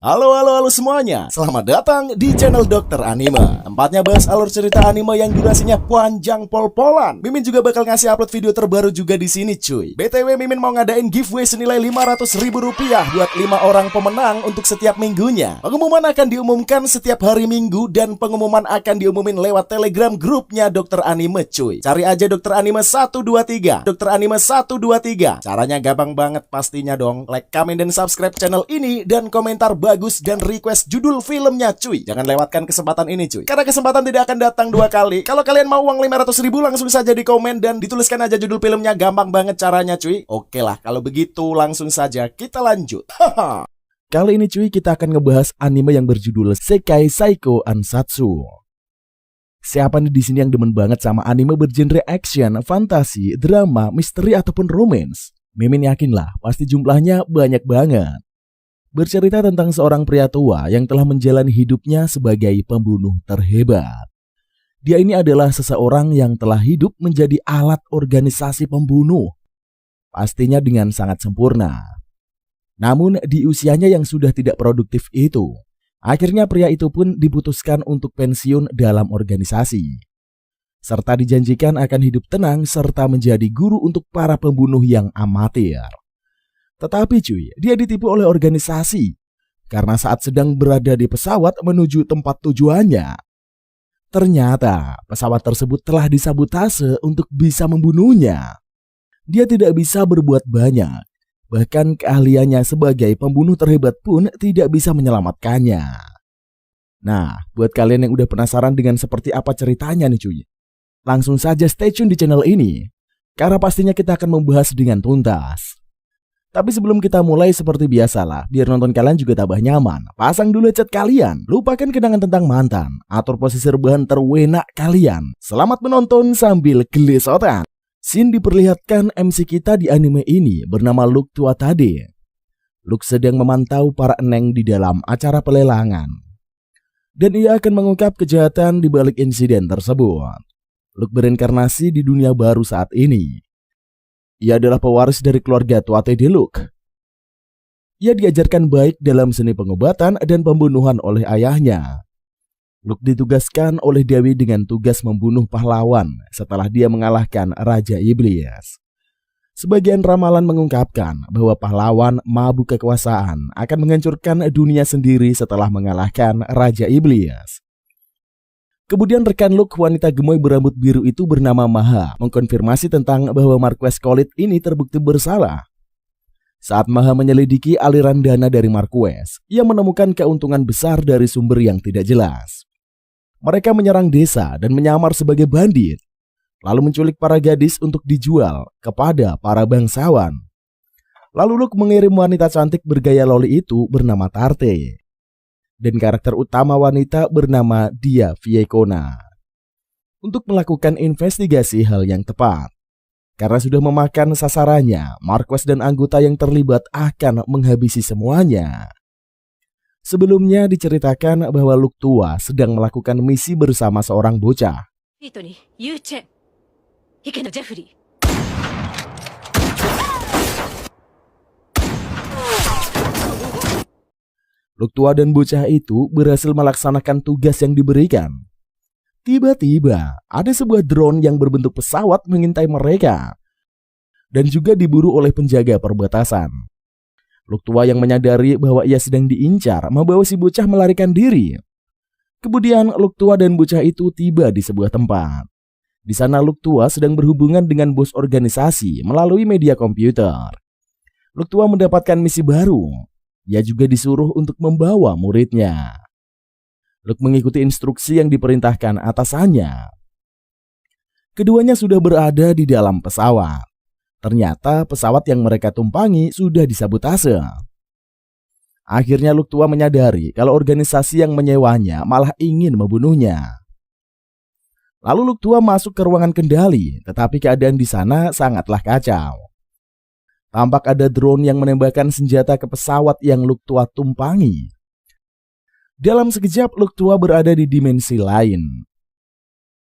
Halo semuanya, selamat datang di channel Dokter Anime. Tempatnya bahas alur cerita anime yang durasinya panjang pol-polan. Mimin juga bakal ngasih upload video terbaru juga di sini cuy. BTW Mimin mau ngadain giveaway senilai Rp500.000 buat 5 orang pemenang untuk setiap minggunya. Pengumuman akan diumumkan setiap hari Minggu dan pengumuman akan diumumin lewat Telegram grupnya Dokter Anime cuy. Cari aja Dokter Anime 123, Dokter Anime 123. Caranya gampang banget pastinya dong. Like, comment, dan subscribe channel ini dan komentar bagus dan request judul filmnya cuy. Jangan lewatkan kesempatan ini cuy, karena kesempatan tidak akan datang dua kali. Kalau kalian mau uang 500.000 langsung saja di komen dan dituliskan aja judul filmnya. Gampang banget caranya cuy. Oke lah, kalau begitu langsung saja kita lanjut. Kali ini cuy kita akan ngebahas anime yang berjudul Sekai Saiko Ansatsu. Siapa nih di sini yang demen banget sama anime bergenre action, fantasi, drama, misteri ataupun romance? Mimin yakin lah pasti jumlahnya banyak banget. Bercerita tentang seorang pria tua yang telah menjalani hidupnya sebagai pembunuh terhebat. Dia ini adalah seseorang yang telah hidup menjadi alat organisasi pembunuh, pastinya dengan sangat sempurna. Namun di usianya yang sudah tidak produktif itu, akhirnya pria itu pun diputuskan untuk pensiun dalam organisasi, serta dijanjikan akan hidup tenang serta menjadi guru untuk para pembunuh yang amatir. Tetapi cuy, dia ditipu oleh organisasi karena saat sedang berada di pesawat menuju tempat tujuannya, ternyata pesawat tersebut telah disabotase untuk bisa membunuhnya. Dia tidak bisa berbuat banyak, bahkan keahliannya sebagai pembunuh terhebat pun tidak bisa menyelamatkannya. Nah, buat kalian yang udah penasaran dengan seperti apa ceritanya nih cuy, langsung saja stay tune di channel ini, karena pastinya kita akan membahas dengan tuntas. Tapi sebelum kita mulai seperti biasalah, biar nonton kalian juga tambah nyaman, pasang dulu headset kalian, lupakan kenangan tentang mantan, atur posisi rebahan terwenak kalian. Selamat menonton sambil gelesotan. Scene diperlihatkan MC kita di anime ini bernama Luke Tuatade. Luke sedang memantau para eneng di dalam acara pelelangan, dan ia akan mengungkap kejahatan di balik insiden tersebut. Luke berinkarnasi di dunia baru saat ini. Ia adalah pewaris dari keluarga Tuatade Luke. Ia diajarkan baik dalam seni pengobatan dan pembunuhan oleh ayahnya. Luke ditugaskan oleh Dewi dengan tugas membunuh pahlawan setelah dia mengalahkan Raja Iblis. Sebagian ramalan mengungkapkan bahwa pahlawan mabuk kekuasaan akan menghancurkan dunia sendiri setelah mengalahkan Raja Iblis. Kemudian rekan Luke, wanita gemoy berambut biru itu bernama Maha, mengkonfirmasi tentang bahwa Marquez Khalid ini terbukti bersalah. Saat Maha menyelidiki aliran dana dari Marquez, ia menemukan keuntungan besar dari sumber yang tidak jelas. Mereka menyerang desa dan menyamar sebagai bandit, lalu menculik para gadis untuk dijual kepada para bangsawan. Lalu Luke mengirim wanita cantik bergaya loli itu bernama Tarte, dan karakter utama wanita bernama Dia Viekona untuk melakukan investigasi hal yang tepat. Karena sudah memakan sasarannya, Marquez dan anggota yang terlibat akan menghabisi semuanya. Sebelumnya diceritakan bahwa Luke tua sedang melakukan misi bersama seorang bocah. Luke tua dan bocah itu berhasil melaksanakan tugas yang diberikan. Tiba-tiba ada sebuah drone yang berbentuk pesawat mengintai mereka dan juga diburu oleh penjaga perbatasan. Luke tua yang menyadari bahwa ia sedang diincar membawa si bocah melarikan diri. Kemudian Luke tua dan bocah itu tiba di sebuah tempat. Di sana Luke tua sedang berhubungan dengan bos organisasi melalui media komputer. Luke tua mendapatkan misi baru. Ia juga disuruh untuk membawa muridnya. Luke mengikuti instruksi yang diperintahkan atasannya. Keduanya sudah berada di dalam pesawat. Ternyata pesawat yang mereka tumpangi sudah disabotase. Akhirnya Luke tua menyadari kalau organisasi yang menyewanya malah ingin membunuhnya. Lalu Luke tua masuk ke ruangan kendali, tetapi keadaan di sana sangatlah kacau. Tampak ada drone yang menembakkan senjata ke pesawat yang Luke tua tumpangi. Dalam sekejap Luke tua berada di dimensi lain.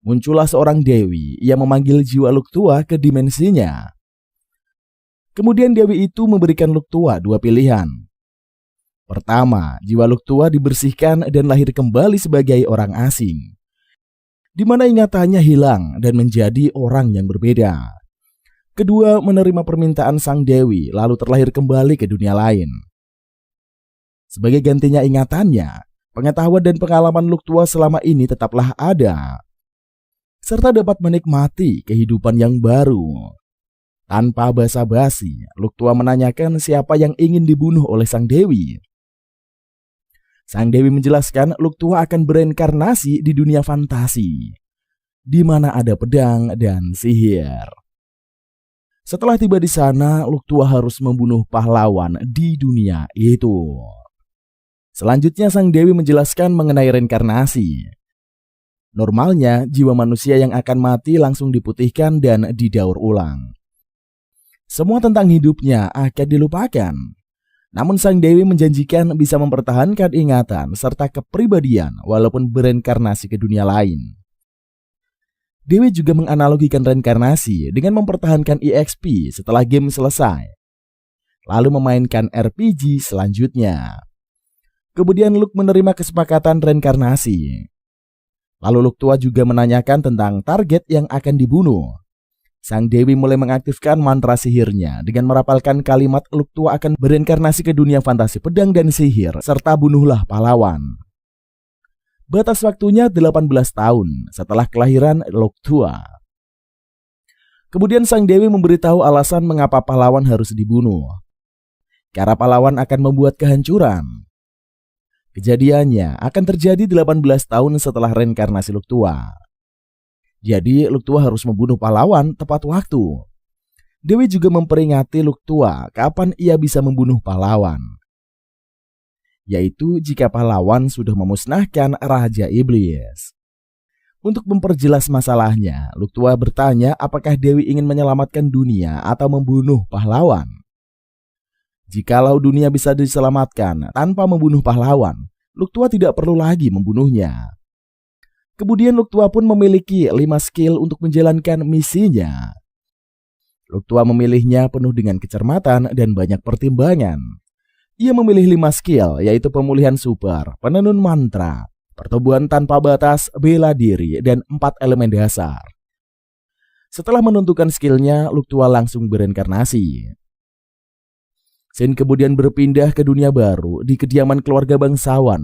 Muncullah seorang dewi yang memanggil jiwa Luke tua ke dimensinya. Kemudian dewi itu memberikan Luke tua dua pilihan. Pertama, jiwa Luke tua dibersihkan dan lahir kembali sebagai orang asing, di mana ingatannya hilang dan menjadi orang yang berbeda. Kedua, menerima permintaan sang dewi lalu terlahir kembali ke dunia lain. Sebagai gantinya ingatannya, pengetahuan dan pengalaman Luke tua selama ini tetaplah ada, serta dapat menikmati kehidupan yang baru. Tanpa basa-basi, Luke tua menanyakan siapa yang ingin dibunuh oleh sang dewi. Sang dewi menjelaskan Luke tua akan bereinkarnasi di dunia fantasi, di mana ada pedang dan sihir. Setelah tiba di sana, Luke tua harus membunuh pahlawan di dunia itu. Selanjutnya sang dewi menjelaskan mengenai reinkarnasi. Normalnya, jiwa manusia yang akan mati langsung diputihkan dan didaur ulang. Semua tentang hidupnya akan dilupakan. Namun sang dewi menjanjikan bisa mempertahankan ingatan serta kepribadian walaupun bereinkarnasi ke dunia lain. Dewi juga menganalogikan reinkarnasi dengan mempertahankan EXP setelah game selesai, lalu memainkan RPG selanjutnya. Kemudian Luke menerima kesepakatan reinkarnasi. Lalu Luke tua juga menanyakan tentang target yang akan dibunuh. Sang dewi mulai mengaktifkan mantra sihirnya dengan merapalkan kalimat Luke tua akan bereinkarnasi ke dunia fantasi pedang dan sihir serta bunuhlah pahlawan. Batas waktunya 18 tahun setelah kelahiran Luke tua. Kemudian sang dewi memberitahu alasan mengapa pahlawan harus dibunuh. Karena pahlawan akan membuat kehancuran. Kejadiannya akan terjadi 18 tahun setelah reinkarnasi Luke tua. Jadi Luke tua harus membunuh pahlawan tepat waktu. Dewi juga memperingati Luke tua kapan ia bisa membunuh pahlawan, yaitu jika pahlawan sudah memusnahkan Raja Iblis. Untuk memperjelas masalahnya, Luke tua bertanya apakah Dewi ingin menyelamatkan dunia atau membunuh pahlawan. Jikalau dunia bisa diselamatkan tanpa membunuh pahlawan, Luke tua tidak perlu lagi membunuhnya. Kemudian Luke tua pun memiliki 5 skill untuk menjalankan misinya. Luke tua memilihnya penuh dengan kecermatan dan banyak pertimbangan. Ia memilih 5 skill, yaitu pemulihan super, penenun mantra, pertumbuhan tanpa batas, bela diri, dan 4 elemen dasar. Setelah menentukan skillnya, Luke tua langsung bereinkarnasi. Sin kemudian berpindah ke dunia baru di kediaman keluarga bangsawan.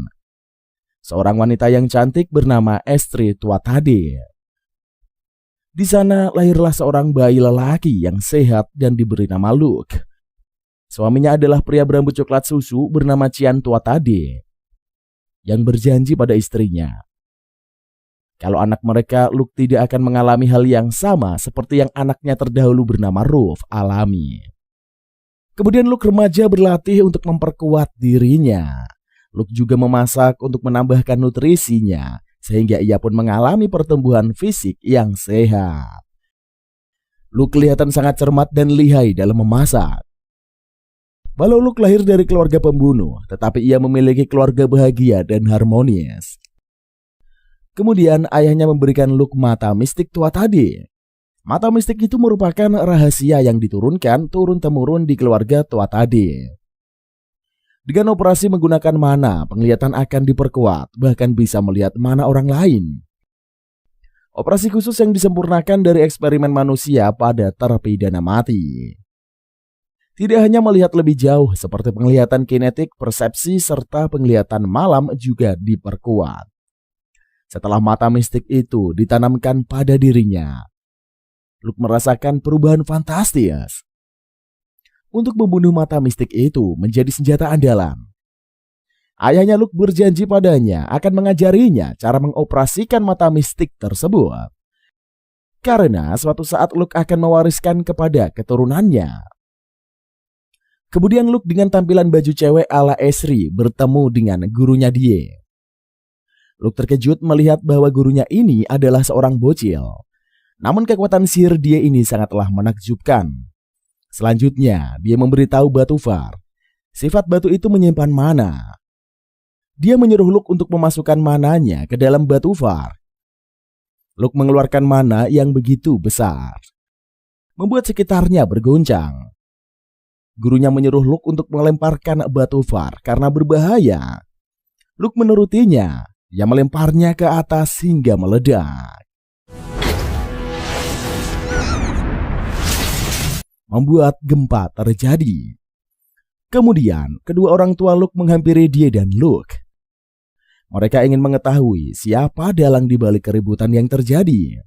Seorang wanita yang cantik bernama Estri Tuatade. Di sana lahirlah seorang bayi lelaki yang sehat dan diberi nama Luke. Suaminya adalah pria berambut coklat susu bernama Cian Tuatade yang berjanji pada istrinya kalau anak mereka Luke tidak akan mengalami hal yang sama seperti yang anaknya terdahulu bernama Ruth alami. Kemudian Luke remaja berlatih untuk memperkuat dirinya. Luke juga memasak untuk menambahkan nutrisinya sehingga ia pun mengalami pertumbuhan fisik yang sehat. Luke kelihatan sangat cermat dan lihai dalam memasak. Walau Luke lahir dari keluarga pembunuh, tetapi ia memiliki keluarga bahagia dan harmonis. Kemudian ayahnya memberikan Luke mata mistik Tuatade. Mata mistik itu merupakan rahasia yang diturunkan turun-temurun di keluarga Tuatade. Dengan operasi menggunakan mana, penglihatan akan diperkuat, bahkan bisa melihat mana orang lain. Operasi khusus yang disempurnakan dari eksperimen manusia pada terpidana mati. Tidak hanya melihat lebih jauh seperti penglihatan kinetik, persepsi, serta penglihatan malam juga diperkuat. Setelah mata mistik itu ditanamkan pada dirinya, Luke merasakan perubahan fantastis. Untuk membunuh mata mistik itu menjadi senjata andalan. Ayahnya Luke berjanji padanya akan mengajarinya cara mengoperasikan mata mistik tersebut. Karena suatu saat Luke akan mewariskan kepada keturunannya. Kemudian Luke dengan tampilan baju cewek ala Esri bertemu dengan gurunya Die. Luke terkejut melihat bahwa gurunya ini adalah seorang bocil. Namun kekuatan sihir dia ini sangatlah menakjubkan. Selanjutnya, dia memberitahu Batufar. Sifat batu itu menyimpan mana. Dia menyuruh Luke untuk memasukkan mananya ke dalam Batufar. Luke mengeluarkan mana yang begitu besar, membuat sekitarnya bergoncang. gurunya menyuruh Luke untuk melemparkan batu var karena berbahaya. Luke menurutinya. Ia melemparnya ke atas hingga meledak, membuat gempa terjadi. Kemudian, kedua orang tua Luke menghampiri dia dan Luke. Mereka ingin mengetahui siapa dalang di balik keributan yang terjadi.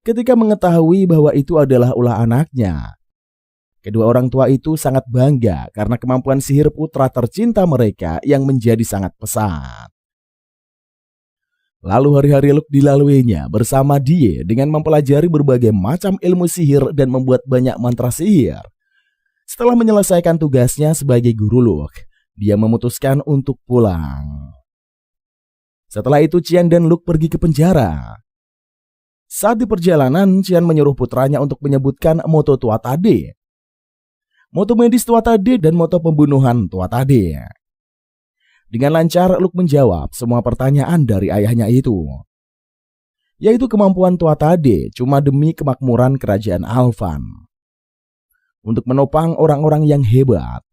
Ketika mengetahui bahwa itu adalah ulah anaknya, kedua orang tua itu sangat bangga karena kemampuan sihir putra tercinta mereka yang menjadi sangat pesat. Lalu hari-hari Luke dilaluinya bersama dia dengan mempelajari berbagai macam ilmu sihir dan membuat banyak mantra sihir. Setelah menyelesaikan tugasnya sebagai guru Luke, dia memutuskan untuk pulang. Setelah itu Qian dan Luke pergi ke penjara. Saat di perjalanan, Qian menyuruh putranya untuk menyebutkan moto Tua Tade, moto medis Tua Tade dan moto pembunuhan Tua Tade. Dengan lancar, Luke menjawab semua pertanyaan dari ayahnya itu, yaitu kemampuan Tua Tade cuma demi kemakmuran kerajaan Alvan, untuk menopang orang-orang yang hebat,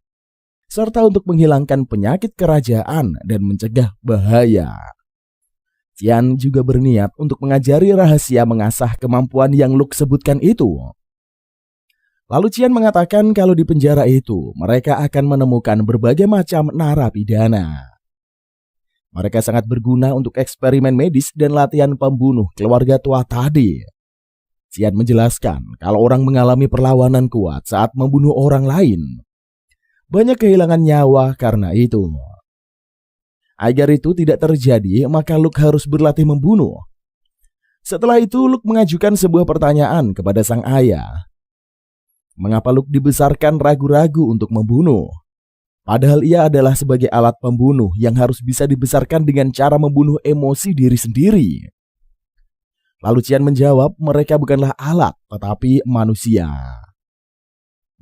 serta untuk menghilangkan penyakit kerajaan dan mencegah bahaya. Qian juga berniat untuk mengajari rahasia mengasah kemampuan yang Luke sebutkan itu. Lalu Qian mengatakan kalau di penjara itu mereka akan menemukan berbagai macam narapidana. Mereka sangat berguna untuk eksperimen medis dan latihan pembunuh keluarga Tua Tade. Qian menjelaskan kalau orang mengalami perlawanan kuat saat membunuh orang lain, banyak kehilangan nyawa karena itu. Agar itu tidak terjadi, maka Luke harus berlatih membunuh. Setelah itu Luke mengajukan sebuah pertanyaan kepada sang ayah. Mengapa Luke dibesarkan ragu-ragu untuk membunuh? Padahal ia adalah sebagai alat pembunuh yang harus bisa dibesarkan dengan cara membunuh emosi diri sendiri. Lalu Qian menjawab mereka bukanlah alat tetapi manusia.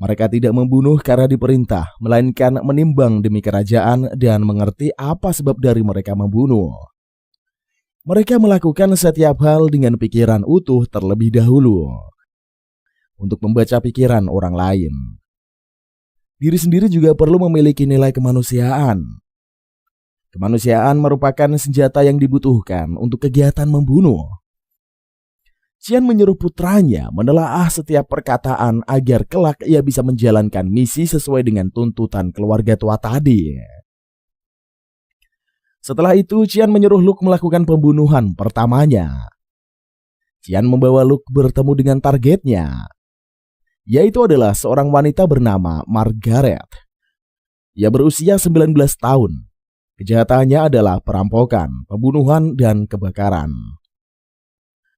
Mereka tidak membunuh karena diperintah, melainkan menimbang demi kerajaan dan mengerti apa sebab dari mereka membunuh. Mereka melakukan setiap hal dengan pikiran utuh terlebih dahulu, untuk membaca pikiran orang lain. Diri sendiri juga perlu memiliki nilai kemanusiaan. Kemanusiaan merupakan senjata yang dibutuhkan untuk kegiatan membunuh. Qian menyuruh putranya menelaah setiap perkataan agar kelak ia bisa menjalankan misi sesuai dengan tuntutan keluarga Tua Tade. Setelah itu Qian menyuruh Luke melakukan pembunuhan pertamanya. Qian membawa Luke bertemu dengan targetnya, yaitu adalah seorang wanita bernama Margaret. Ia berusia 19 tahun. Kejahatannya adalah perampokan, pembunuhan, dan kebakaran.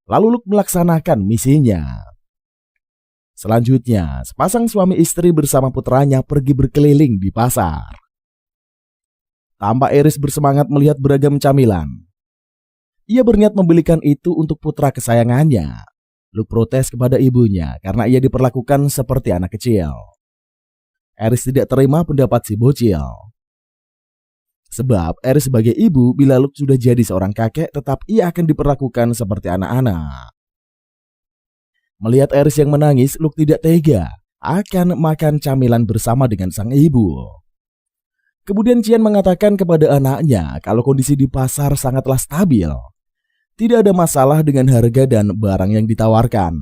Lalu Luke melaksanakan misinya. Selanjutnya, sepasang suami istri bersama putranya pergi berkeliling di pasar. Tampak Eris bersemangat melihat beragam camilan. Ia berniat membelikan itu untuk putra kesayangannya. Luke protes kepada ibunya karena ia diperlakukan seperti anak kecil. Eris tidak terima pendapat si bocil. Sebab Eris sebagai ibu bila Luke sudah jadi seorang kakek tetap ia akan diperlakukan seperti anak-anak. Melihat Eris yang menangis, Luke tidak tega akan makan camilan bersama dengan sang ibu. Kemudian Qian mengatakan kepada anaknya kalau kondisi di pasar sangatlah stabil. Tidak ada masalah dengan harga dan barang yang ditawarkan.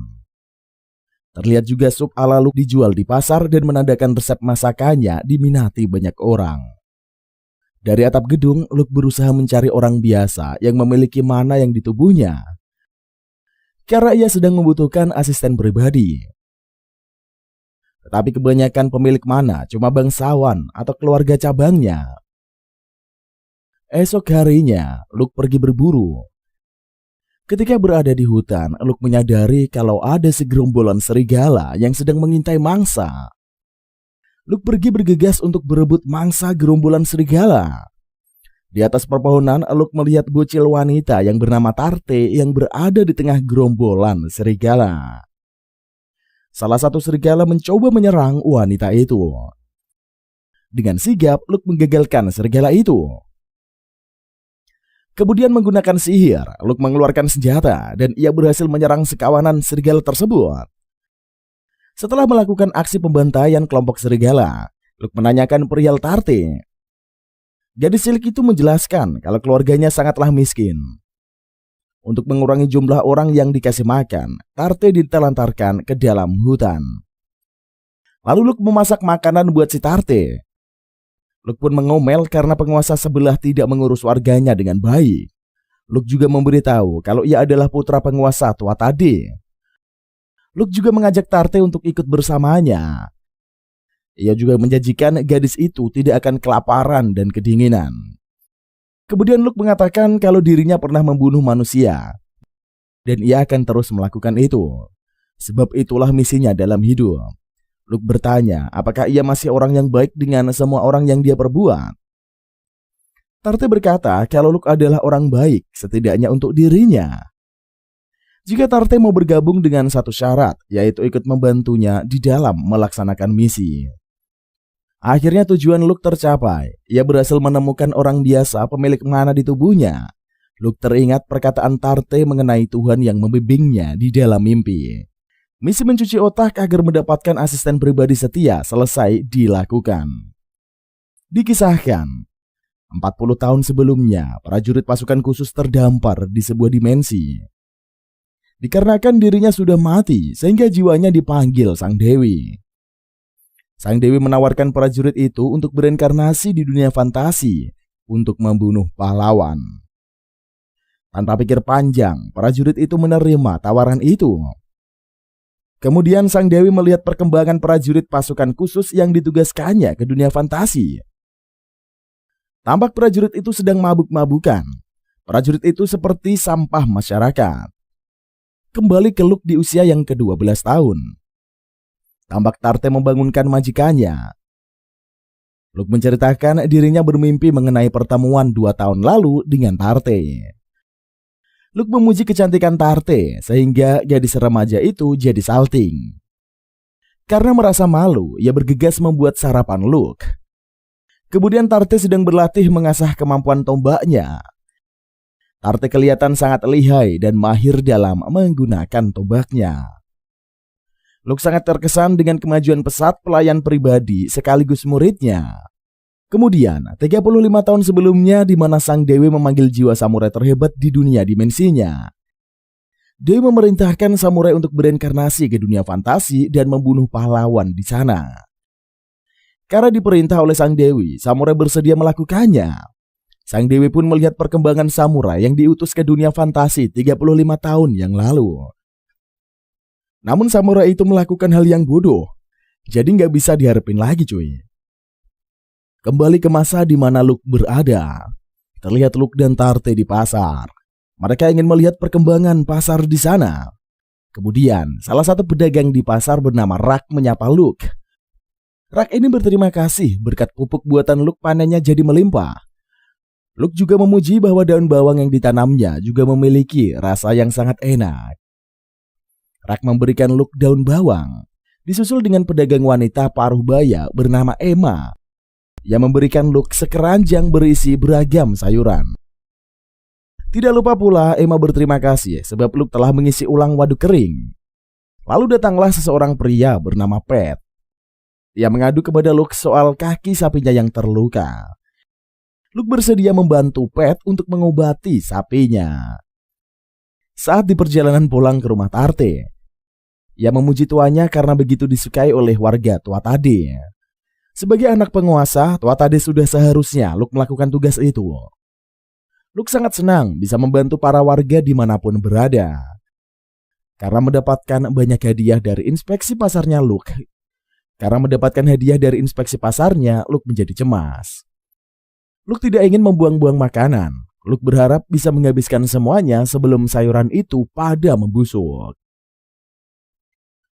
Terlihat juga sup ala Luke dijual di pasar dan menandakan resep masakannya diminati banyak orang. Dari atap gedung, Luke berusaha mencari orang biasa yang memiliki mana yang di tubuhnya, karena ia sedang membutuhkan asisten pribadi. Tetapi kebanyakan pemilik mana cuma bangsawan atau keluarga cabangnya. Esok harinya, Luke pergi berburu. Ketika berada di hutan, Luke menyadari kalau ada segerombolan serigala yang sedang mengintai mangsa. Luke pergi bergegas untuk berebut mangsa gerombolan serigala. Di atas perpohonan, Luke melihat bocil wanita yang bernama Tarte yang berada di tengah gerombolan serigala. Salah satu serigala mencoba menyerang wanita itu. Dengan sigap, Luke menggagalkan serigala itu. Kemudian menggunakan sihir, Luke mengeluarkan senjata dan ia berhasil menyerang sekawanan serigala tersebut. Setelah melakukan aksi pembantaian kelompok serigala, Luke menanyakan perihal Tarte. Gadis cilik itu menjelaskan kalau keluarganya sangatlah miskin. Untuk mengurangi jumlah orang yang dikasih makan, Tarte ditelantarkan ke dalam hutan. Lalu Luke memasak makanan buat si Tarte. Luke pun mengomel karena penguasa sebelah tidak mengurus warganya dengan baik. Luke juga memberitahu kalau ia adalah putra penguasa tua tadi. Luke juga mengajak Tarte untuk ikut bersamanya. Ia juga menjanjikan gadis itu tidak akan kelaparan dan kedinginan. Kemudian Luke mengatakan kalau dirinya pernah membunuh manusia. Dan ia akan terus melakukan itu. Sebab itulah misinya dalam hidup. Luke bertanya apakah ia masih orang yang baik dengan semua orang yang dia perbuat. Tarte berkata kalau Luke adalah orang baik setidaknya untuk dirinya. Jika Tarte mau bergabung dengan satu syarat, yaitu ikut membantunya di dalam melaksanakan misi. Akhirnya tujuan Luke tercapai. Ia berhasil menemukan orang biasa pemilik mana di tubuhnya. Luke teringat perkataan Tarte mengenai Tuhan yang membimbingnya di dalam mimpi. Misi mencuci otak agar mendapatkan asisten pribadi setia selesai dilakukan. Dikisahkan, 40 tahun sebelumnya, prajurit pasukan khusus terdampar di sebuah dimensi. Dikarenakan dirinya sudah mati, sehingga jiwanya dipanggil Sang Dewi. Sang Dewi menawarkan prajurit itu untuk berinkarnasi di dunia fantasi untuk membunuh pahlawan. Tanpa pikir panjang, prajurit itu menerima tawaran itu. Kemudian Sang Dewi melihat perkembangan prajurit pasukan khusus yang ditugaskannya ke dunia fantasi. Tampak prajurit itu sedang mabuk-mabukan. Prajurit itu seperti sampah masyarakat. Kembali ke Luke di usia yang ke-12 tahun. Tampak Tarte membangunkan majikannya. Luke menceritakan dirinya bermimpi mengenai pertemuan 2 tahun lalu dengan Tarte. Luke memuji kecantikan Tarte sehingga gadis remaja itu jadi salting. Karena merasa malu, ia bergegas membuat sarapan Luke. Kemudian Tarte sedang berlatih mengasah kemampuan tombaknya. Tarte kelihatan sangat lihai dan mahir dalam menggunakan tombaknya. Luke sangat terkesan dengan kemajuan pesat pelayan pribadi sekaligus muridnya. Kemudian, 35 tahun sebelumnya di mana Sang Dewi memanggil jiwa samurai terhebat di dunia dimensinya. Dewi memerintahkan samurai untuk berinkarnasi ke dunia fantasi dan membunuh pahlawan di sana. Karena diperintah oleh Sang Dewi, samurai bersedia melakukannya. Sang Dewi pun melihat perkembangan samurai yang diutus ke dunia fantasi 35 tahun yang lalu. Namun samurai itu melakukan hal yang bodoh, jadi nggak bisa diharapin lagi cuy. Kembali ke masa di mana Luke berada. Terlihat Luke dan Tarte di pasar. Mereka ingin melihat perkembangan pasar di sana. Kemudian salah satu pedagang di pasar bernama Rak menyapa Luke. Rak ini berterima kasih berkat pupuk buatan Luke panennya jadi melimpah. Luke juga memuji bahwa daun bawang yang ditanamnya juga memiliki rasa yang sangat enak. Rak memberikan Luke daun bawang, disusul dengan pedagang wanita paruh baya bernama Emma, yang memberikan Luke sekeranjang berisi beragam sayuran. Tidak lupa pula Emma berterima kasih sebab Luke telah mengisi ulang waduk kering. Lalu datanglah seseorang pria bernama Pat. Ia mengadu kepada Luke soal kaki sapinya yang terluka. Luke bersedia membantu Pat untuk mengobati sapinya. Saat di perjalanan pulang ke rumah Tarte, ia memuji tuanya karena begitu disukai oleh warga tua tadi. Sebagai anak penguasa, tua tadi sudah seharusnya Luke melakukan tugas itu. Luke sangat senang bisa membantu para warga dimanapun berada. Karena mendapatkan banyak hadiah dari inspeksi pasarnya Luke. Luke menjadi cemas. Luke tidak ingin membuang-buang makanan. Luke berharap bisa menghabiskan semuanya sebelum sayuran itu pada membusuk.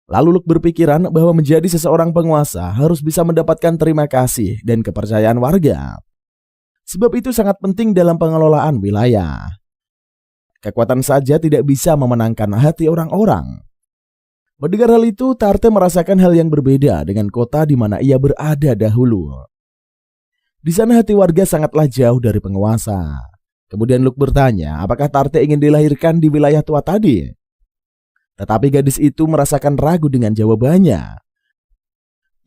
Lalu Luke berpikiran bahwa menjadi seseorang penguasa harus bisa mendapatkan terima kasih dan kepercayaan warga. Sebab itu sangat penting dalam pengelolaan wilayah. Kekuatan saja tidak bisa memenangkan hati orang-orang. Mendengar hal itu, Tarte merasakan hal yang berbeda dengan kota di mana ia berada dahulu. Di sana hati warga sangatlah jauh dari penguasa. Kemudian Luke bertanya, apakah Tarte ingin dilahirkan di wilayah tua tadi? Tetapi gadis itu merasakan ragu dengan jawabannya.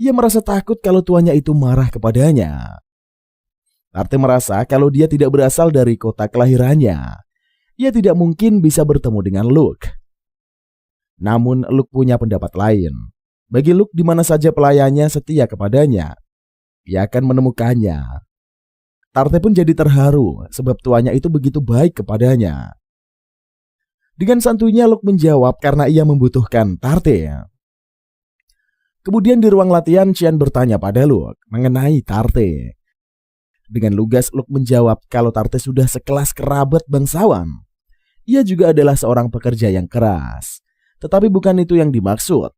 Ia merasa takut kalau tuannya itu marah kepadanya. Tarte merasa kalau dia tidak berasal dari kota kelahirannya, ia tidak mungkin bisa bertemu dengan Luke. Namun Luke punya pendapat lain. Bagi Luke, di mana saja pelayannya setia kepadanya, ia akan menemukannya. Tarte pun jadi terharu sebab tuannya itu begitu baik kepadanya. Dengan santuinya Luke menjawab karena ia membutuhkan Tarte. Kemudian di ruang latihan, Cian bertanya pada Luke mengenai Tarte. Dengan lugas Luke menjawab kalau Tarte sudah sekelas kerabat bangsawan. Ia juga adalah seorang pekerja yang keras. Tetapi bukan itu yang dimaksud.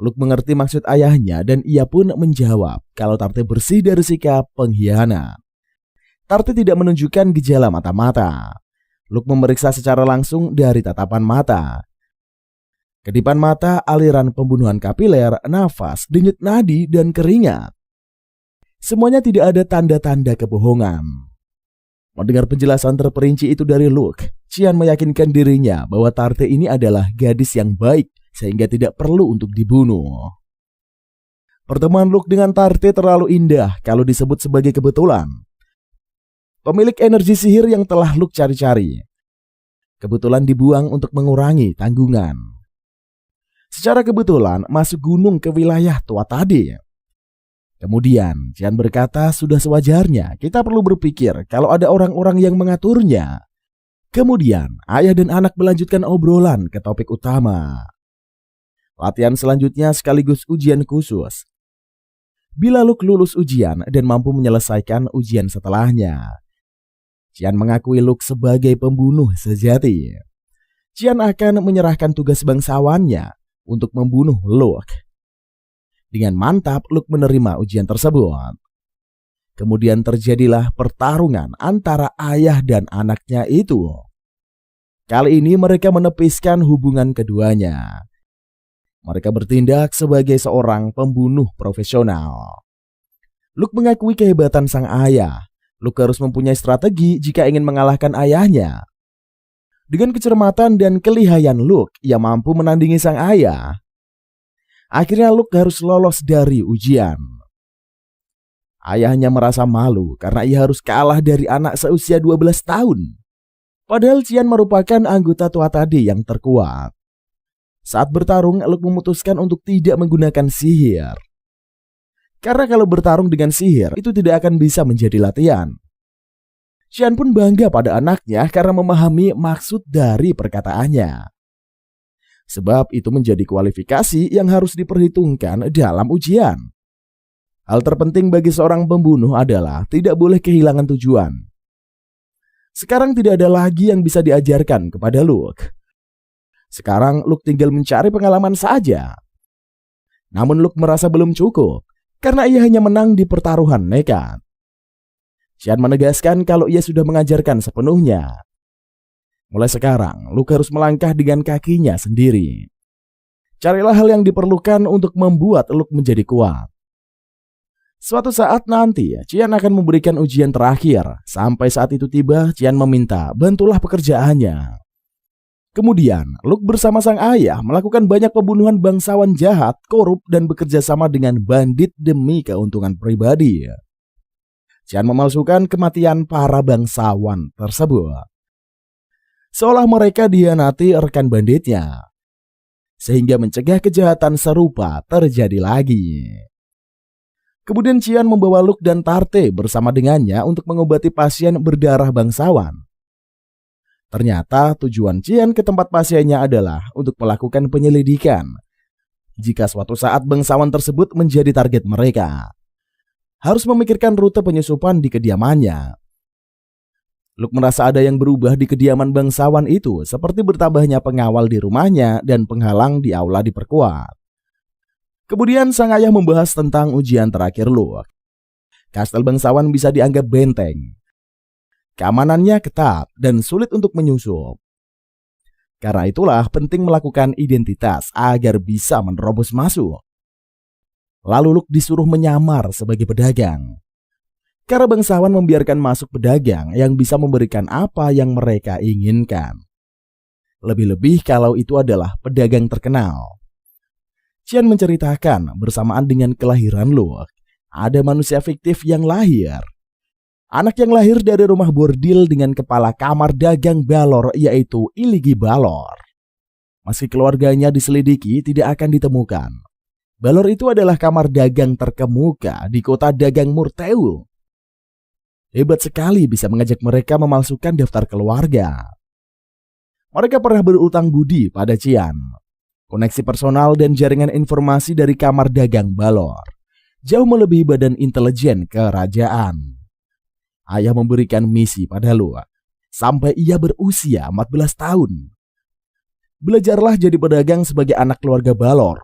Luke mengerti maksud ayahnya dan ia pun menjawab kalau Tarte bersih dari sikap pengkhianat. Tarte tidak menunjukkan gejala mata-mata. Luke memeriksa secara langsung dari tatapan mata. Kedipan mata, aliran pembunuhan kapiler, nafas, denyut nadi, dan keringat. Semuanya tidak ada tanda-tanda kebohongan. Mendengar penjelasan terperinci itu dari Luke, Cian meyakinkan dirinya bahwa Tarte ini adalah gadis yang baik sehingga tidak perlu untuk dibunuh. Pertemuan Luke dengan Tarte terlalu indah kalau disebut sebagai kebetulan. Pemilik energi sihir yang telah Luke cari-cari kebetulan dibuang untuk mengurangi tanggungan. Secara kebetulan masuk gunung ke wilayah tua tadi. Kemudian Cian berkata sudah sewajarnya kita perlu berpikir kalau ada orang-orang yang mengaturnya. Kemudian ayah dan anak melanjutkan obrolan ke topik utama. Latihan selanjutnya sekaligus ujian khusus. Bila Luke lulus ujian dan mampu menyelesaikan ujian setelahnya, Cian mengakui Luke sebagai pembunuh sejati. Cian akan menyerahkan tugas bangsawannya untuk membunuh Luke. Dengan mantap Luke menerima ujian tersebut. Kemudian terjadilah pertarungan antara ayah dan anaknya itu. Kali ini mereka menepiskan hubungan keduanya. Mereka bertindak sebagai seorang pembunuh profesional. Luke mengakui kehebatan sang ayah. Luke harus mempunyai strategi jika ingin mengalahkan ayahnya. Dengan kecermatan dan kelihayan Luke, ia mampu menandingi sang ayah. Akhirnya Luke harus lolos dari ujian. Ayahnya merasa malu karena ia harus kalah dari anak seusia 12 tahun. Padahal Cian merupakan anggota tua tadi yang terkuat. Saat bertarung, Luke memutuskan untuk tidak menggunakan sihir. Karena kalau bertarung dengan sihir, itu tidak akan bisa menjadi latihan. Cian pun bangga pada anaknya karena memahami maksud dari perkataannya. Sebab itu menjadi kualifikasi yang harus diperhitungkan dalam ujian. Hal terpenting bagi seorang pembunuh adalah tidak boleh kehilangan tujuan. Sekarang tidak ada lagi yang bisa diajarkan kepada Luke. Sekarang Luke tinggal mencari pengalaman saja. Namun Luke merasa belum cukup karena ia hanya menang di pertaruhan nekat. Cian menegaskan kalau ia sudah mengajarkan sepenuhnya. Mulai sekarang, Luke harus melangkah dengan kakinya sendiri. Carilah hal yang diperlukan untuk membuat Luke menjadi kuat. Suatu saat nanti, Cian akan memberikan ujian terakhir. Sampai saat itu tiba, Cian meminta, bantulah pekerjaannya. Kemudian, Luke bersama sang ayah melakukan banyak pembunuhan bangsawan jahat, korup, dan bekerja sama dengan bandit demi keuntungan pribadi. Cian memalsukan kematian para bangsawan tersebut, seolah mereka dikhianati rekan banditnya, sehingga mencegah kejahatan serupa terjadi lagi. Kemudian Cian membawa Luke dan Tarte bersama dengannya untuk mengobati pasien berdarah bangsawan. Ternyata tujuan Cian ke tempat pasiennya adalah untuk melakukan penyelidikan jika suatu saat bangsawan tersebut menjadi target mereka. Harus memikirkan rute penyusupan di kediamannya. Luke merasa ada yang berubah di kediaman bangsawan itu, seperti bertambahnya pengawal di rumahnya dan penghalang di aula diperkuat. Kemudian sang ayah membahas tentang ujian terakhir Luke. Kastel bangsawan bisa dianggap benteng. Keamanannya ketat dan sulit untuk menyusup. Karena itulah penting melakukan identitas agar bisa menerobos masuk. Lalu Luke disuruh menyamar sebagai pedagang. Karena bangsawan membiarkan masuk pedagang yang bisa memberikan apa yang mereka inginkan. Lebih-lebih kalau itu adalah pedagang terkenal. Cian menceritakan bersamaan dengan kelahiran Luke, ada manusia fiktif yang lahir. Anak yang lahir dari rumah bordil dengan kepala kamar dagang balor yaitu Iligi Balor. Meski keluarganya diselidiki tidak akan ditemukan. Balor itu adalah kamar dagang terkemuka di kota dagang Murteu. Hebat sekali bisa mengajak mereka memalsukan daftar keluarga. Mereka pernah berutang budi pada Cian. Koneksi personal dan jaringan informasi dari kamar dagang Balor jauh melebihi badan intelijen kerajaan. Ayah memberikan misi pada Luke sampai ia berusia 14 tahun. Belajarlah jadi pedagang sebagai anak keluarga Balor.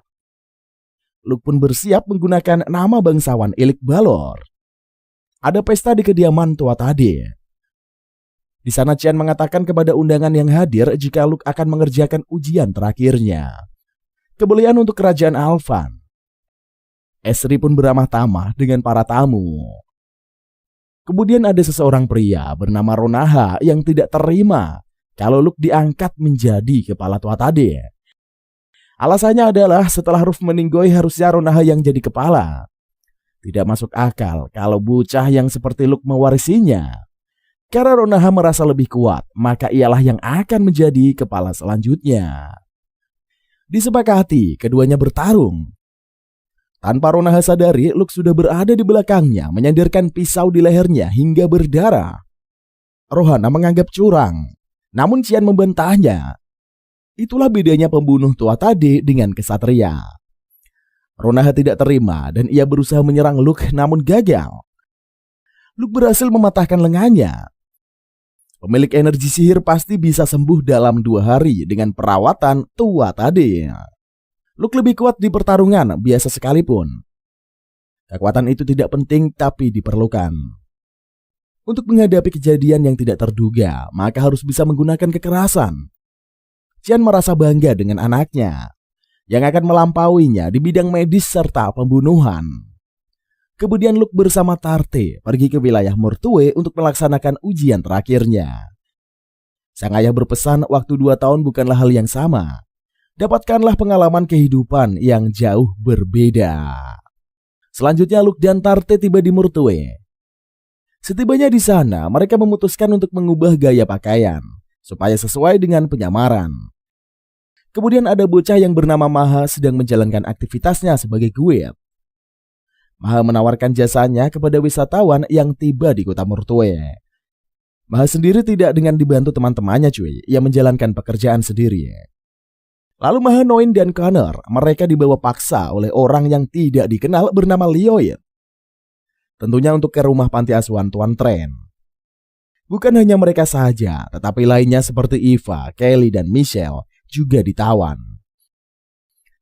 Luke pun bersiap menggunakan nama bangsawan Ilik Balor. Ada pesta di kediaman tua Tade. Di sana Cian mengatakan kepada undangan yang hadir jika Luke akan mengerjakan ujian terakhirnya. Kebelian untuk kerajaan Alvan. Esri pun beramah tamah dengan para tamu. Kemudian ada seseorang pria bernama Ronaha yang tidak terima kalau Luke diangkat menjadi kepala tua Tade. Alasannya adalah setelah Ruf meninggoy harusnya Ronaha yang jadi kepala. Tidak masuk akal kalau bocah yang seperti Luke mewarisinya. Karena Ronaha merasa lebih kuat, maka ialah yang akan menjadi kepala selanjutnya. Disepakati, keduanya bertarung. Tanpa Ronaha sadari, Luke sudah berada di belakangnya, menyandarkan pisau di lehernya hingga berdarah. Rohana menganggap curang, namun Cian membantahnya. Itulah bedanya pembunuh tua Tade dengan kesatria. Ronaha tidak terima dan ia berusaha menyerang Luke namun gagal. Luke berhasil mematahkan lengannya. Pemilik energi sihir pasti bisa sembuh dalam 2 hari dengan perawatan tua Tade. Luke lebih kuat di pertarungan biasa sekalipun. Kekuatan itu tidak penting tapi diperlukan. Untuk menghadapi kejadian yang tidak terduga, maka harus bisa menggunakan kekerasan. Cian merasa bangga dengan anaknya yang akan melampauinya di bidang medis serta pembunuhan. Kemudian Luke bersama Tarte pergi ke wilayah Mortue untuk melaksanakan ujian terakhirnya. Sang ayah berpesan waktu 2 tahun bukanlah hal yang sama. Dapatkanlah pengalaman kehidupan yang jauh berbeda. Selanjutnya Luke dan Tarte tiba di Mortue. Setibanya di sana, mereka memutuskan untuk mengubah gaya pakaian supaya sesuai dengan penyamaran. Kemudian ada bocah yang bernama Maha sedang menjalankan aktivitasnya sebagai guide. Maha menawarkan jasanya kepada wisatawan yang tiba di kota Mortue. Maha sendiri tidak dengan dibantu teman-temannya cuy, ia menjalankan pekerjaan sendiri. Lalu Maha, Noin dan Connor, mereka dibawa paksa oleh orang yang tidak dikenal bernama Lioid. Tentunya untuk ke rumah panti asuhan Tuan Tren. Bukan hanya mereka saja, tetapi lainnya seperti Eva, Kelly, dan Michelle juga ditawan.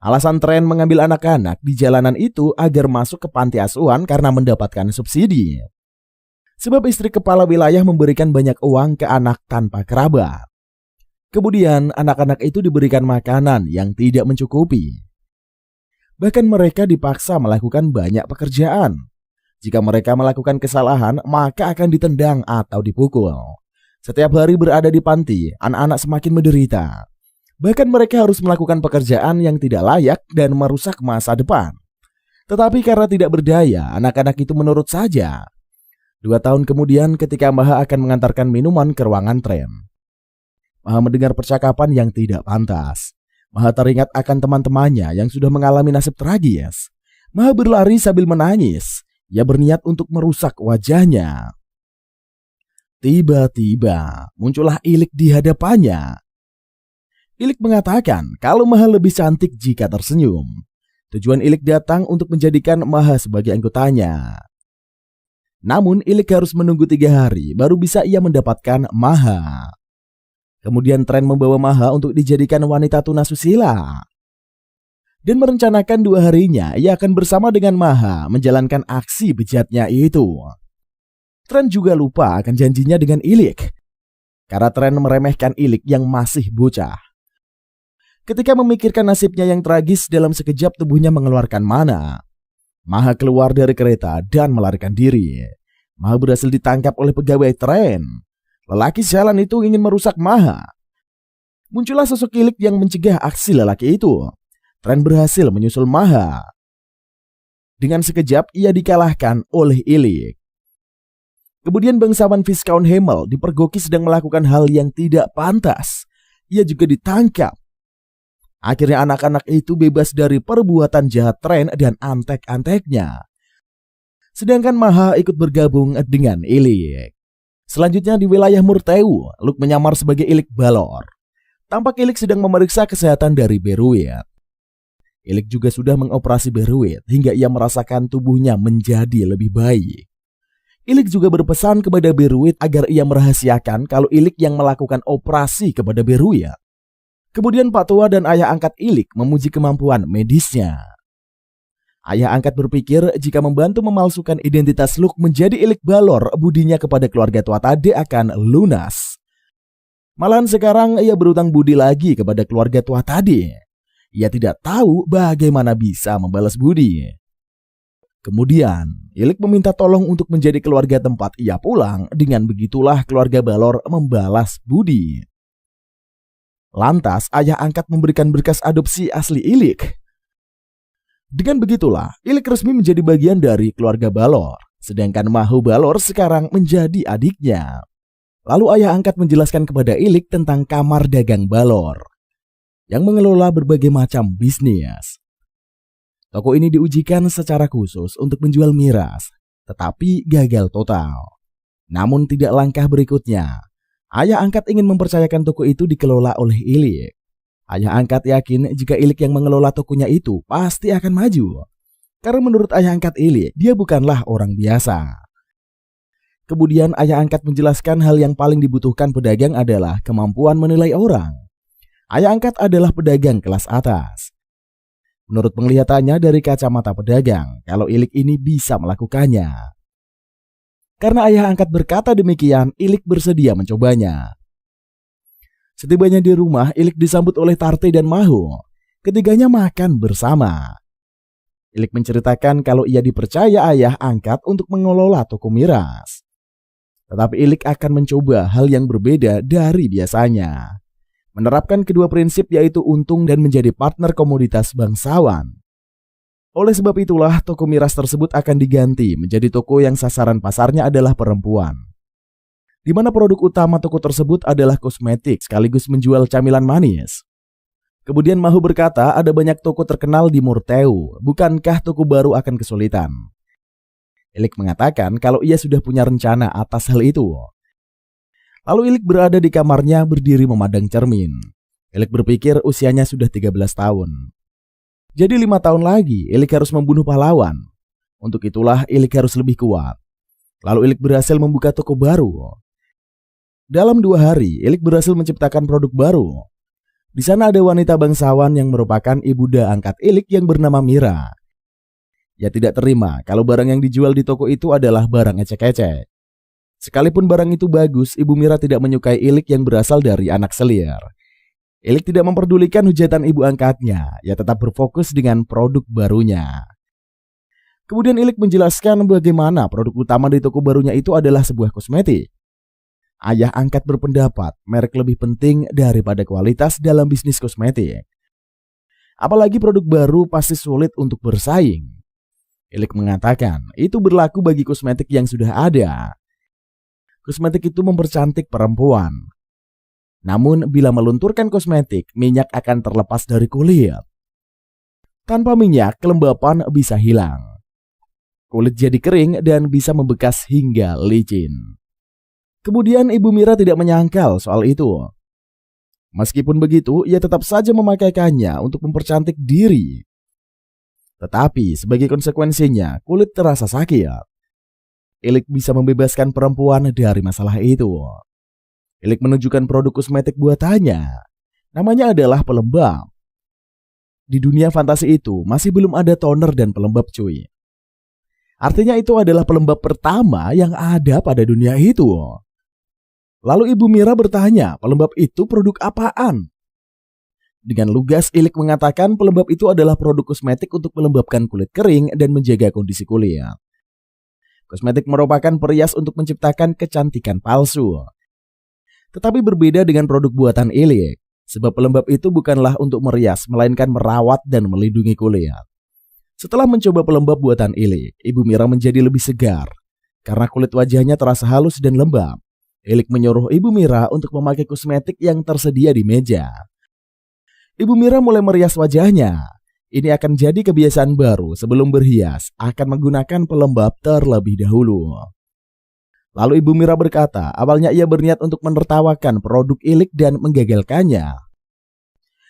Alasan Tren mengambil anak-anak di jalanan itu agar masuk ke panti asuhan karena mendapatkan subsidi. Sebab istri kepala wilayah memberikan banyak uang ke anak tanpa kerabat. Kemudian anak-anak itu diberikan makanan yang tidak mencukupi. Bahkan mereka dipaksa melakukan banyak pekerjaan. Jika mereka melakukan kesalahan, maka akan ditendang atau dipukul. Setiap hari berada di panti, anak-anak semakin menderita. Bahkan mereka harus melakukan pekerjaan yang tidak layak dan merusak masa depan. Tetapi karena tidak berdaya, anak-anak itu menurut saja. 2 tahun kemudian ketika Maha akan mengantarkan minuman ke ruangan Tren. Maha mendengar percakapan yang tidak pantas. Maha teringat akan teman-temannya yang sudah mengalami nasib tragis. Maha berlari sambil menangis. Ia berniat untuk merusak wajahnya. Tiba-tiba muncullah Ilik di hadapannya. Ilik mengatakan kalau Maha lebih cantik jika tersenyum. Tujuan Ilik datang untuk menjadikan Maha sebagai anggotanya. Namun Ilik harus menunggu 3 hari baru bisa ia mendapatkan Maha. Kemudian Tren membawa Maha untuk dijadikan wanita tunasusila. Dan merencanakan 2 harinya ia akan bersama dengan Maha menjalankan aksi bejatnya itu. Tren juga lupa akan janjinya dengan Ilik. Karena Tren meremehkan Ilik yang masih bocah. Ketika memikirkan nasibnya yang tragis, dalam sekejap tubuhnya mengeluarkan mana. Maha keluar dari kereta dan melarikan diri. Maha berhasil ditangkap oleh pegawai Tren. Lelaki sialan itu ingin merusak Maha. Muncullah sosok Ilik yang mencegah aksi lelaki itu. Tren berhasil menyusul Maha. Dengan sekejap ia dikalahkan oleh Ilik. Kemudian bangsawan Viscount Hamel dipergoki sedang melakukan hal yang tidak pantas. Ia juga ditangkap. Akhirnya anak-anak itu bebas dari perbuatan jahat Tren dan antek-anteknya. Sedangkan Maha ikut bergabung dengan Ilik. Selanjutnya di wilayah Murteu, Luke menyamar sebagai Ilik Balor. Tampak Ilik sedang memeriksa kesehatan dari Beruit. Ilik juga sudah mengoperasi Beruit hingga ia merasakan tubuhnya menjadi lebih baik. Ilik juga berpesan kepada Beruit agar ia merahasiakan kalau Ilik yang melakukan operasi kepada Beruit. Kemudian Pak Tua dan ayah angkat Ilik memuji kemampuan medisnya. Ayah angkat berpikir jika membantu memalsukan identitas Luke menjadi Ilik Balor, budinya kepada keluarga Tua Tade akan lunas. Malahan sekarang ia berutang budi lagi kepada keluarga Tua Tade. Ia tidak tahu bagaimana bisa membalas budi. Kemudian, Ilik meminta tolong untuk menjadi keluarga tempat ia pulang. Dengan begitulah keluarga Balor membalas budi. Lantas, ayah angkat memberikan berkas adopsi asli Ilik. Dengan begitulah, Ilik resmi menjadi bagian dari keluarga Balor. Sedangkan Mahu Balor sekarang menjadi adiknya. Lalu ayah angkat menjelaskan kepada Ilik tentang kamar dagang Balor yang mengelola berbagai macam bisnis. Toko ini diujikan secara khusus untuk menjual miras, tetapi gagal total. Namun tidak langkah berikutnya, ayah angkat ingin mempercayakan toko itu dikelola oleh Ilik. Ayah angkat yakin jika Ilik yang mengelola tokonya itu pasti akan maju. Karena menurut ayah angkat Ilik, dia bukanlah orang biasa. Kemudian ayah angkat menjelaskan hal yang paling dibutuhkan pedagang adalah kemampuan menilai orang. Ayah angkat adalah pedagang kelas atas. Menurut penglihatannya dari kacamata pedagang, kalau Ilik ini bisa melakukannya. Karena ayah angkat berkata demikian, Ilik bersedia mencobanya. Setibanya di rumah, Ilik disambut oleh Tarte dan Mahu. Ketiganya makan bersama. Ilik menceritakan kalau ia dipercaya ayah angkat untuk mengelola toko miras. Tetapi Ilik akan mencoba hal yang berbeda dari biasanya. Menerapkan kedua prinsip yaitu untung dan menjadi partner komoditas bangsawan. Oleh sebab itulah toko miras tersebut akan diganti menjadi toko yang sasaran pasarnya adalah perempuan. Di mana produk utama toko tersebut adalah kosmetik sekaligus menjual camilan manis. Kemudian Mahu berkata ada banyak toko terkenal di Murteu, bukankah toko baru akan kesulitan? Ilik mengatakan kalau ia sudah punya rencana atas hal itu. Lalu Ilik berada di kamarnya berdiri memandang cermin. Ilik berpikir usianya sudah 13 tahun. Jadi 5 tahun lagi Ilik harus membunuh pahlawan. Untuk itulah Ilik harus lebih kuat. Lalu Ilik berhasil membuka toko baru. Dalam 2 hari Ilik berhasil menciptakan produk baru. Di sana ada wanita bangsawan yang merupakan ibunda angkat Ilik yang bernama Mira. Ia tidak terima kalau barang yang dijual di toko itu adalah barang ecek-ecek. Sekalipun barang itu bagus, Ibu Mira tidak menyukai Ilik yang berasal dari anak selir. Ilik tidak memperdulikan hujatan ibu angkatnya, ia tetap berfokus dengan produk barunya. Kemudian Ilik menjelaskan bagaimana produk utama di toko barunya itu adalah sebuah kosmetik. Ayah angkat berpendapat merek lebih penting daripada kualitas dalam bisnis kosmetik. Apalagi produk baru pasti sulit untuk bersaing. Ilik mengatakan itu berlaku bagi kosmetik yang sudah ada. Kosmetik itu mempercantik perempuan. Namun bila melunturkan kosmetik, minyak akan terlepas dari kulit. Tanpa minyak, kelembapan bisa hilang. Kulit jadi kering dan bisa membekas hingga licin. Kemudian Ibu Mira tidak menyangkal soal itu. Meskipun begitu, ia tetap saja memakaikannya untuk mempercantik diri. Tetapi sebagai konsekuensinya, kulit terasa sakit. Ilik bisa membebaskan perempuan dari masalah itu. Ilik menunjukkan produk kosmetik buatannya. Namanya adalah pelembab. Di dunia fantasi itu masih belum ada toner dan pelembab cuy. Artinya itu adalah pelembab pertama yang ada pada dunia itu. Lalu Ibu Mira bertanya, pelembab itu produk apaan? Dengan lugas Ilik mengatakan pelembab itu adalah produk kosmetik untuk melembabkan kulit kering dan menjaga kondisi kulit. Kosmetik merupakan perias untuk menciptakan kecantikan palsu. Tetapi berbeda dengan produk buatan Ilik. Sebab pelembab itu bukanlah untuk merias, melainkan merawat dan melindungi kulit. Setelah mencoba pelembab buatan Ilik, Ibu Mira menjadi lebih segar karena kulit wajahnya terasa halus dan lembab. Ilik menyuruh Ibu Mira untuk memakai kosmetik yang tersedia di meja. Ibu Mira mulai merias wajahnya. Ini akan jadi kebiasaan baru, sebelum berhias akan menggunakan pelembab terlebih dahulu. Lalu Ibu Mira berkata, awalnya ia berniat untuk menertawakan produk Ilik dan menggagalkannya.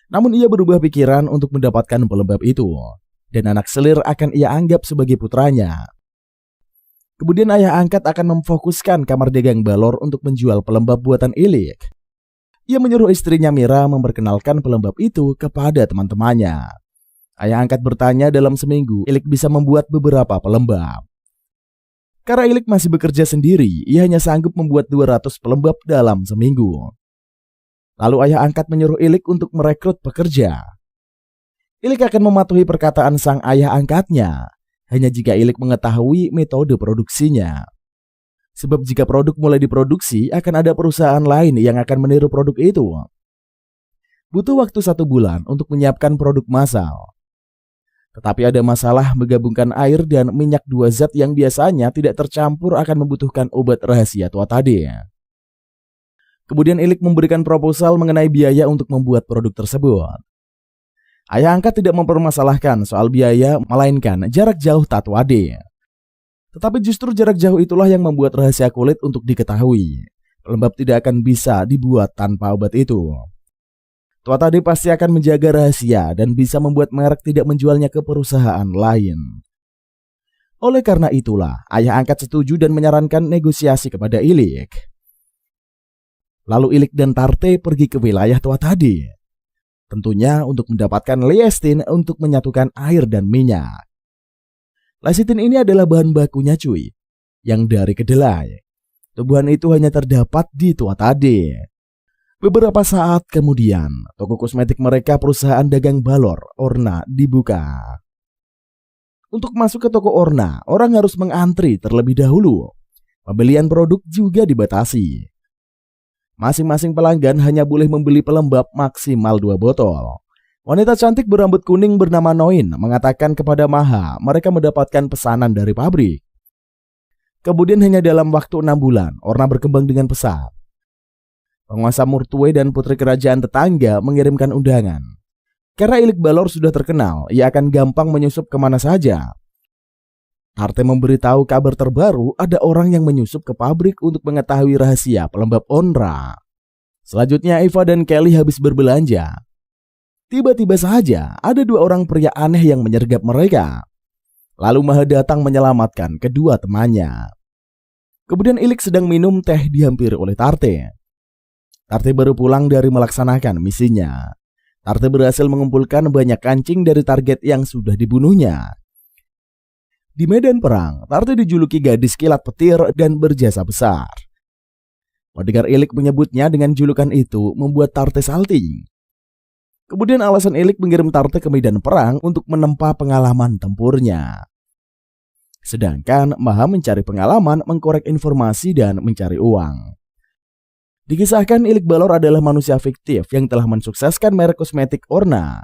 Namun ia berubah pikiran untuk mendapatkan pelembab itu, dan anak selir akan ia anggap sebagai putranya. Kemudian ayah angkat akan memfokuskan kamar dagang balor untuk menjual pelembab buatan Ilik. Ia menyuruh istrinya Mira memperkenalkan pelembab itu kepada teman-temannya. Ayah angkat bertanya dalam seminggu Ilik bisa membuat beberapa pelembab. Karena Ilik masih bekerja sendiri, ia hanya sanggup membuat 200 pelembab dalam seminggu. Lalu ayah angkat menyuruh Ilik untuk merekrut pekerja. Ilik akan mematuhi perkataan sang ayah angkatnya hanya jika Ilik mengetahui metode produksinya. Sebab jika produk mulai diproduksi, akan ada perusahaan lain yang akan meniru produk itu. Butuh waktu 1 bulan untuk menyiapkan produk massal. Tetapi ada masalah menggabungkan air dan minyak, 2 zat yang biasanya tidak tercampur akan membutuhkan obat rahasia tua tadi. Kemudian Ilik memberikan proposal mengenai biaya untuk membuat produk tersebut. Ayah angkat tidak mempermasalahkan soal biaya, melainkan jarak jauh Tatwade. Tetapi justru jarak jauh itulah yang membuat rahasia kulit untuk diketahui. Pelembab tidak akan bisa dibuat tanpa obat itu. Tatwade pasti akan menjaga rahasia dan bisa membuat merek tidak menjualnya ke perusahaan lain. Oleh karena itulah, ayah angkat setuju dan menyarankan negosiasi kepada Ilik. Lalu Ilik dan Tarte pergi ke wilayah Tatwade. Tentunya untuk mendapatkan lecithin untuk menyatukan air dan minyak. Lecithin ini adalah bahan bakunya cuy, yang dari kedelai. Tumbuhan itu hanya terdapat di Tatwade. Beberapa saat kemudian, toko kosmetik mereka, perusahaan dagang balor, Orna, dibuka. Untuk masuk ke toko Orna, orang harus mengantri terlebih dahulu. Pembelian produk juga dibatasi. Masing-masing pelanggan hanya boleh membeli pelembab maksimal 2 botol. Wanita cantik berambut kuning bernama Noin mengatakan kepada Maha mereka mendapatkan pesanan dari pabrik. Kemudian hanya dalam waktu 6 bulan, Orna berkembang dengan pesat. Penguasa Murtue dan putri kerajaan tetangga mengirimkan undangan. Karena Ilik Balor sudah terkenal, ia akan gampang menyusup kemana saja. Tarte memberitahu kabar terbaru ada orang yang menyusup ke pabrik untuk mengetahui rahasia pelembab Onra. Selanjutnya Eva dan Kelly habis berbelanja. Tiba-tiba saja ada 2 orang pria aneh yang menyergap mereka. Lalu Maha datang menyelamatkan kedua temannya. Kemudian Ilik sedang minum teh dihampiri oleh Tarte. Tarte baru pulang dari melaksanakan misinya. Tarte berhasil mengumpulkan banyak kancing dari target yang sudah dibunuhnya. Di medan perang, Tarte dijuluki gadis kilat petir dan berjasa besar. Mendengar Ilik menyebutnya dengan julukan itu membuat Tarte salting. Kemudian alasan Ilik mengirim Tarte ke medan perang untuk menempa pengalaman tempurnya. Sedangkan Maha mencari pengalaman, mengkorek informasi, dan mencari uang. Dikisahkan Ilik Balor adalah manusia fiktif yang telah mensukseskan merek kosmetik Orna.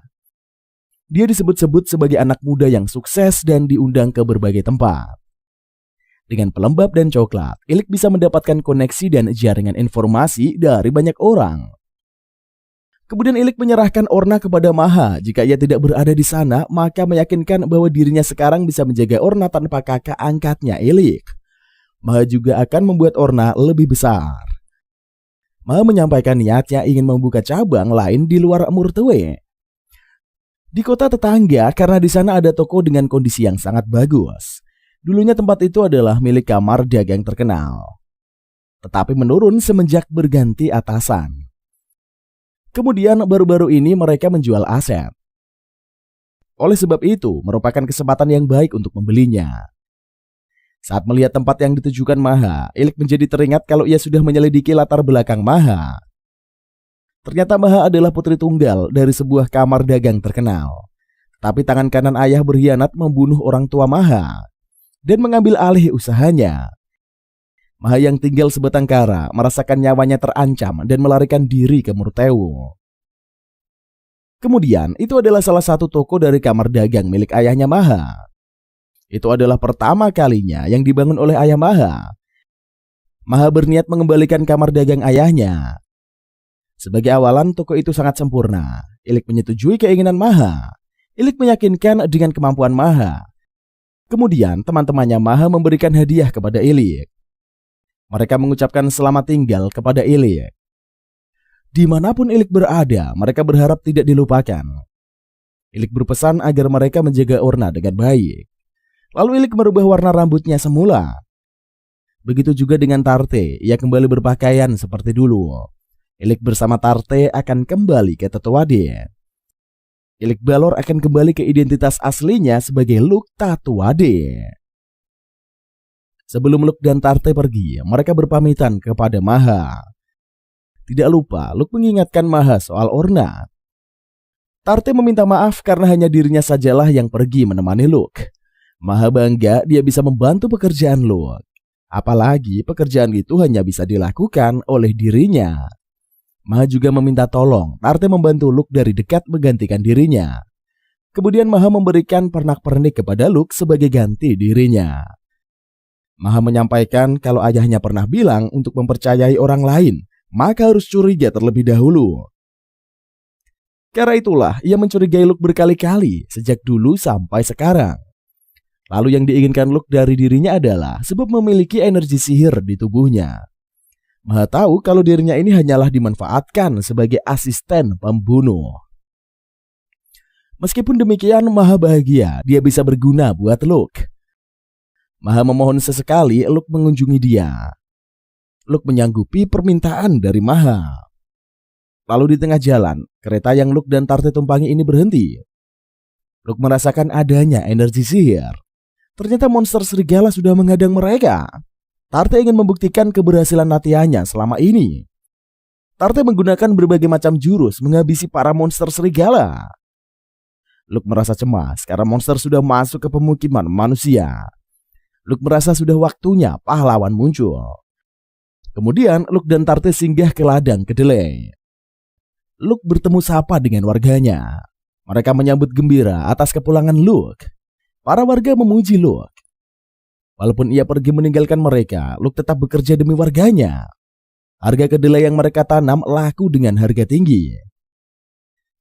Dia disebut-sebut sebagai anak muda yang sukses dan diundang ke berbagai tempat. Dengan pelembab dan coklat, Ilik bisa mendapatkan koneksi dan jaringan informasi dari banyak orang. Kemudian Ilik menyerahkan Orna kepada Maha. Jika ia tidak berada di sana, maka meyakinkan bahwa dirinya sekarang bisa menjaga Orna tanpa kakak angkatnya Ilik. Maha juga akan membuat Orna lebih besar. Maha menyampaikan niatnya ingin membuka cabang lain di luar Murtue. Di kota tetangga, karena di sana ada toko dengan kondisi yang sangat bagus. Dulunya tempat itu adalah milik kamar dagang terkenal, tetapi menurun semenjak berganti atasan. Kemudian baru-baru ini mereka menjual aset. Oleh sebab itu, merupakan kesempatan yang baik untuk membelinya. Saat melihat tempat yang ditujukan Maha, Ilik menjadi teringat kalau ia sudah menyelidiki latar belakang Maha. Ternyata Maha adalah putri tunggal dari sebuah kamar dagang terkenal. Tapi tangan kanan ayah berkhianat membunuh orang tua Maha dan mengambil alih usahanya. Maha yang tinggal sebatang kara merasakan nyawanya terancam dan melarikan diri ke Murteu. Kemudian, itu adalah salah satu toko dari kamar dagang milik ayahnya Maha. Itu adalah pertama kalinya yang dibangun oleh ayah Maha. Maha berniat mengembalikan kamar dagang ayahnya. Sebagai awalan, toko itu sangat sempurna. Ilik menyetujui keinginan Maha. Ilik meyakinkan dengan kemampuan Maha. Kemudian, teman-temannya Maha memberikan hadiah kepada Ilik. Mereka mengucapkan selamat tinggal kepada Ilik. Dimanapun Ilik berada, mereka berharap tidak dilupakan. Ilik berpesan agar mereka menjaga Orna dengan baik. Lalu Ilik merubah warna rambutnya semula. Begitu juga dengan Tarte, ia kembali berpakaian seperti dulu. Ilik bersama Tarte akan kembali ke Tatuade. Ilik Balor akan kembali ke identitas aslinya sebagai Luke Tatuade. Sebelum Luke dan Tarte pergi, mereka berpamitan kepada Maha. Tidak lupa, Luke mengingatkan Maha soal Orna. Tarte meminta maaf karena hanya dirinya sajalah yang pergi menemani Luke. Maha bangga dia bisa membantu pekerjaan Luke. Apalagi pekerjaan itu hanya bisa dilakukan oleh dirinya. Maha juga meminta tolong Tarte membantu Luke dari dekat menggantikan dirinya. Kemudian Maha memberikan pernak-pernik kepada Luke sebagai ganti dirinya. Maha menyampaikan kalau ayahnya pernah bilang untuk mempercayai orang lain, maka harus curiga terlebih dahulu. Karena itulah ia mencurigai Luke berkali-kali sejak dulu sampai sekarang. Lalu yang diinginkan Luke dari dirinya adalah sebab memiliki energi sihir di tubuhnya. Maha tahu kalau dirinya ini hanyalah dimanfaatkan sebagai asisten pembunuh. Meskipun demikian, Maha bahagia dia bisa berguna buat Luke. Maha memohon sesekali Luke mengunjungi dia. Luke menyanggupi permintaan dari Maha. Lalu di tengah jalan, kereta yang Luke dan Tarte tumpangi ini berhenti. Luke merasakan adanya energi sihir. Ternyata monster serigala sudah menghadang mereka. Tarte ingin membuktikan keberhasilan latihannya selama ini. Tarte menggunakan berbagai macam jurus menghabisi para monster serigala. Luke merasa cemas karena monster sudah masuk ke pemukiman manusia. Luke merasa sudah waktunya pahlawan muncul. Kemudian Luke dan Tarte singgah ke ladang kedelai. Luke bertemu sapa dengan warganya. Mereka menyambut gembira atas kepulangan Luke. Para warga memuji Luke. Walaupun ia pergi meninggalkan mereka, Luke tetap bekerja demi warganya. Harga kedelai yang mereka tanam laku dengan harga tinggi.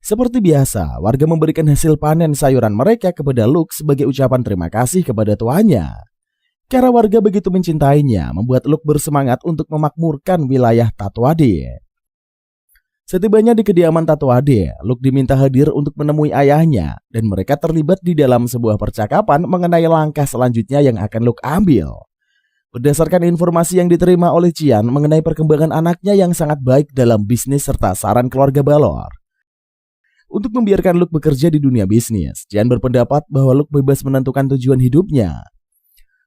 Seperti biasa, warga memberikan hasil panen sayuran mereka kepada Luke sebagai ucapan terima kasih kepada tuannya. Karena warga begitu mencintainya, membuat Luke bersemangat untuk memakmurkan wilayah Tatuade. Setibanya di kediaman Tatuade, Luke diminta hadir untuk menemui ayahnya dan mereka terlibat di dalam sebuah percakapan mengenai langkah selanjutnya yang akan Luke ambil. Berdasarkan informasi yang diterima oleh Cian mengenai perkembangan anaknya yang sangat baik dalam bisnis serta saran keluarga Balor. Untuk membiarkan Luke bekerja di dunia bisnis, Cian berpendapat bahwa Luke bebas menentukan tujuan hidupnya.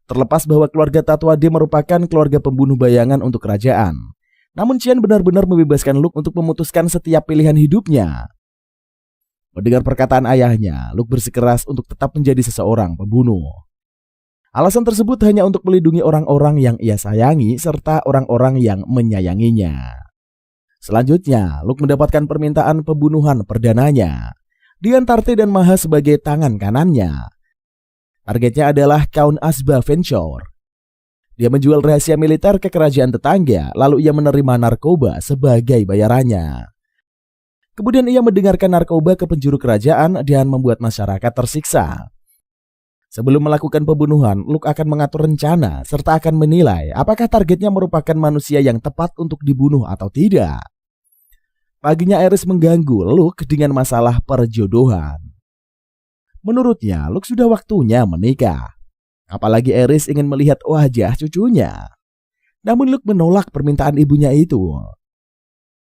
Terlepas bahwa keluarga Tatuade merupakan keluarga pembunuh bayangan untuk kerajaan. Namun Cian benar-benar membebaskan Luke untuk memutuskan setiap pilihan hidupnya. Mendengar perkataan ayahnya, Luke bersikeras untuk tetap menjadi seseorang pembunuh. Alasan tersebut hanya untuk melindungi orang-orang yang ia sayangi serta orang-orang yang menyayanginya. Selanjutnya, Luke mendapatkan permintaan pembunuhan perdananya. Dengan Tarte dan Maha sebagai tangan kanannya. Targetnya adalah Count Asba Venture. Dia menjual rahasia militer ke kerajaan tetangga, lalu ia menerima narkoba sebagai bayarannya. Kemudian ia mendengarkan narkoba ke penjuru kerajaan dan membuat masyarakat tersiksa. Sebelum melakukan pembunuhan, Luke akan mengatur rencana serta akan menilai apakah targetnya merupakan manusia yang tepat untuk dibunuh atau tidak. Paginya Ares mengganggu Luke dengan masalah perjodohan. Menurutnya, Luke sudah waktunya menikah. Apalagi Ares ingin melihat wajah cucunya. Namun Luke menolak permintaan ibunya itu.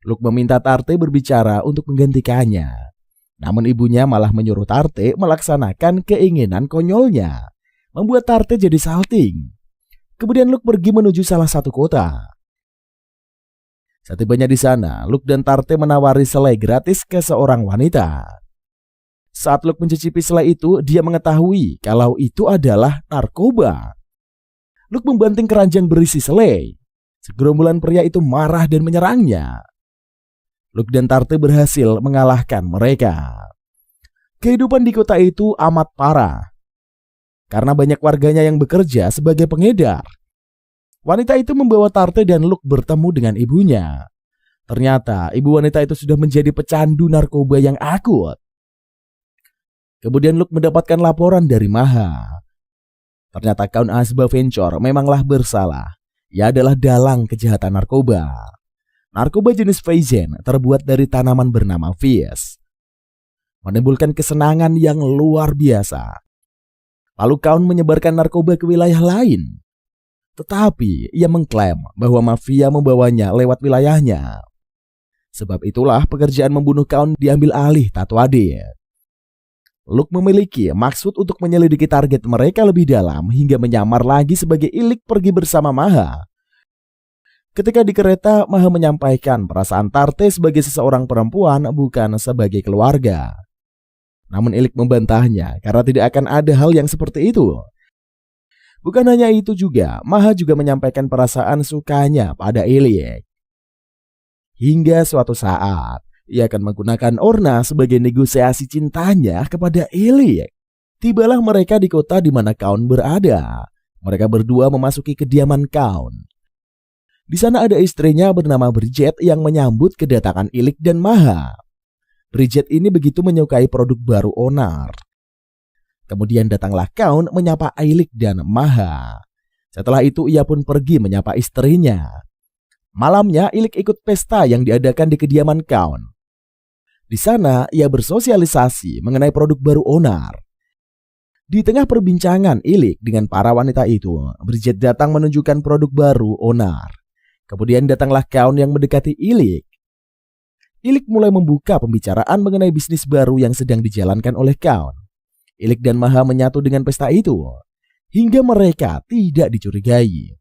Luke meminta Tarte berbicara untuk menggantikannya. Namun ibunya malah menyuruh Tarte melaksanakan keinginan konyolnya, membuat Tarte jadi salting. Kemudian Luke pergi menuju salah satu kota. Setibanya di sana, Luke dan Tarte menawari selai gratis ke seorang wanita. Saat Luke mencicipi selai itu, dia mengetahui kalau itu adalah narkoba. Luke membanting keranjang berisi selai. Segerombolan pria itu marah dan menyerangnya. Luke dan Tarte berhasil mengalahkan mereka. Kehidupan di kota itu amat parah karena banyak warganya yang bekerja sebagai pengedar. Wanita itu membawa Tarte dan Luke bertemu dengan ibunya. Ternyata ibu wanita itu sudah menjadi pecandu narkoba yang akut. Kemudian Luke mendapatkan laporan dari Maha. Ternyata Count Ashba Venture memanglah bersalah. Ia adalah dalang kejahatan narkoba. Narkoba jenis Pheasant terbuat dari tanaman bernama Vies, menimbulkan kesenangan yang luar biasa. Lalu Count menyebarkan narkoba ke wilayah lain. Tetapi ia mengklaim bahwa mafia membawanya lewat wilayahnya. Sebab itulah pekerjaan membunuh Count diambil alih Tatuade. Luke memiliki maksud untuk menyelidiki target mereka lebih dalam hingga menyamar lagi sebagai Illik pergi bersama Maha. Ketika di kereta, Maha menyampaikan perasaan Tarte sebagai seseorang perempuan bukan sebagai keluarga. Namun Illik membantahnya karena tidak akan ada hal yang seperti itu. Bukan hanya itu juga, Maha juga menyampaikan perasaan sukanya pada Illik. Hingga suatu saat, ia akan menggunakan Orna sebagai negosiasi cintanya kepada Illik. Tibalah mereka di kota di mana Count berada. Mereka berdua memasuki kediaman Count. Di sana ada istrinya bernama Bridget yang menyambut kedatangan Illik dan Maha. Bridget ini begitu menyukai produk baru Onar. Kemudian datanglah Count menyapa Illik dan Maha. Setelah itu ia pun pergi menyapa istrinya. Malamnya Illik ikut pesta yang diadakan di kediaman Count. Di sana ia bersosialisasi mengenai produk baru Onar. Di tengah perbincangan Illik dengan para wanita itu, Bridget datang menunjukkan produk baru Onar. Kemudian datanglah Count yang mendekati Illik. Illik mulai membuka pembicaraan mengenai bisnis baru yang sedang dijalankan oleh Count. Illik dan Maha menyatu dengan pesta itu, hingga mereka tidak dicurigai.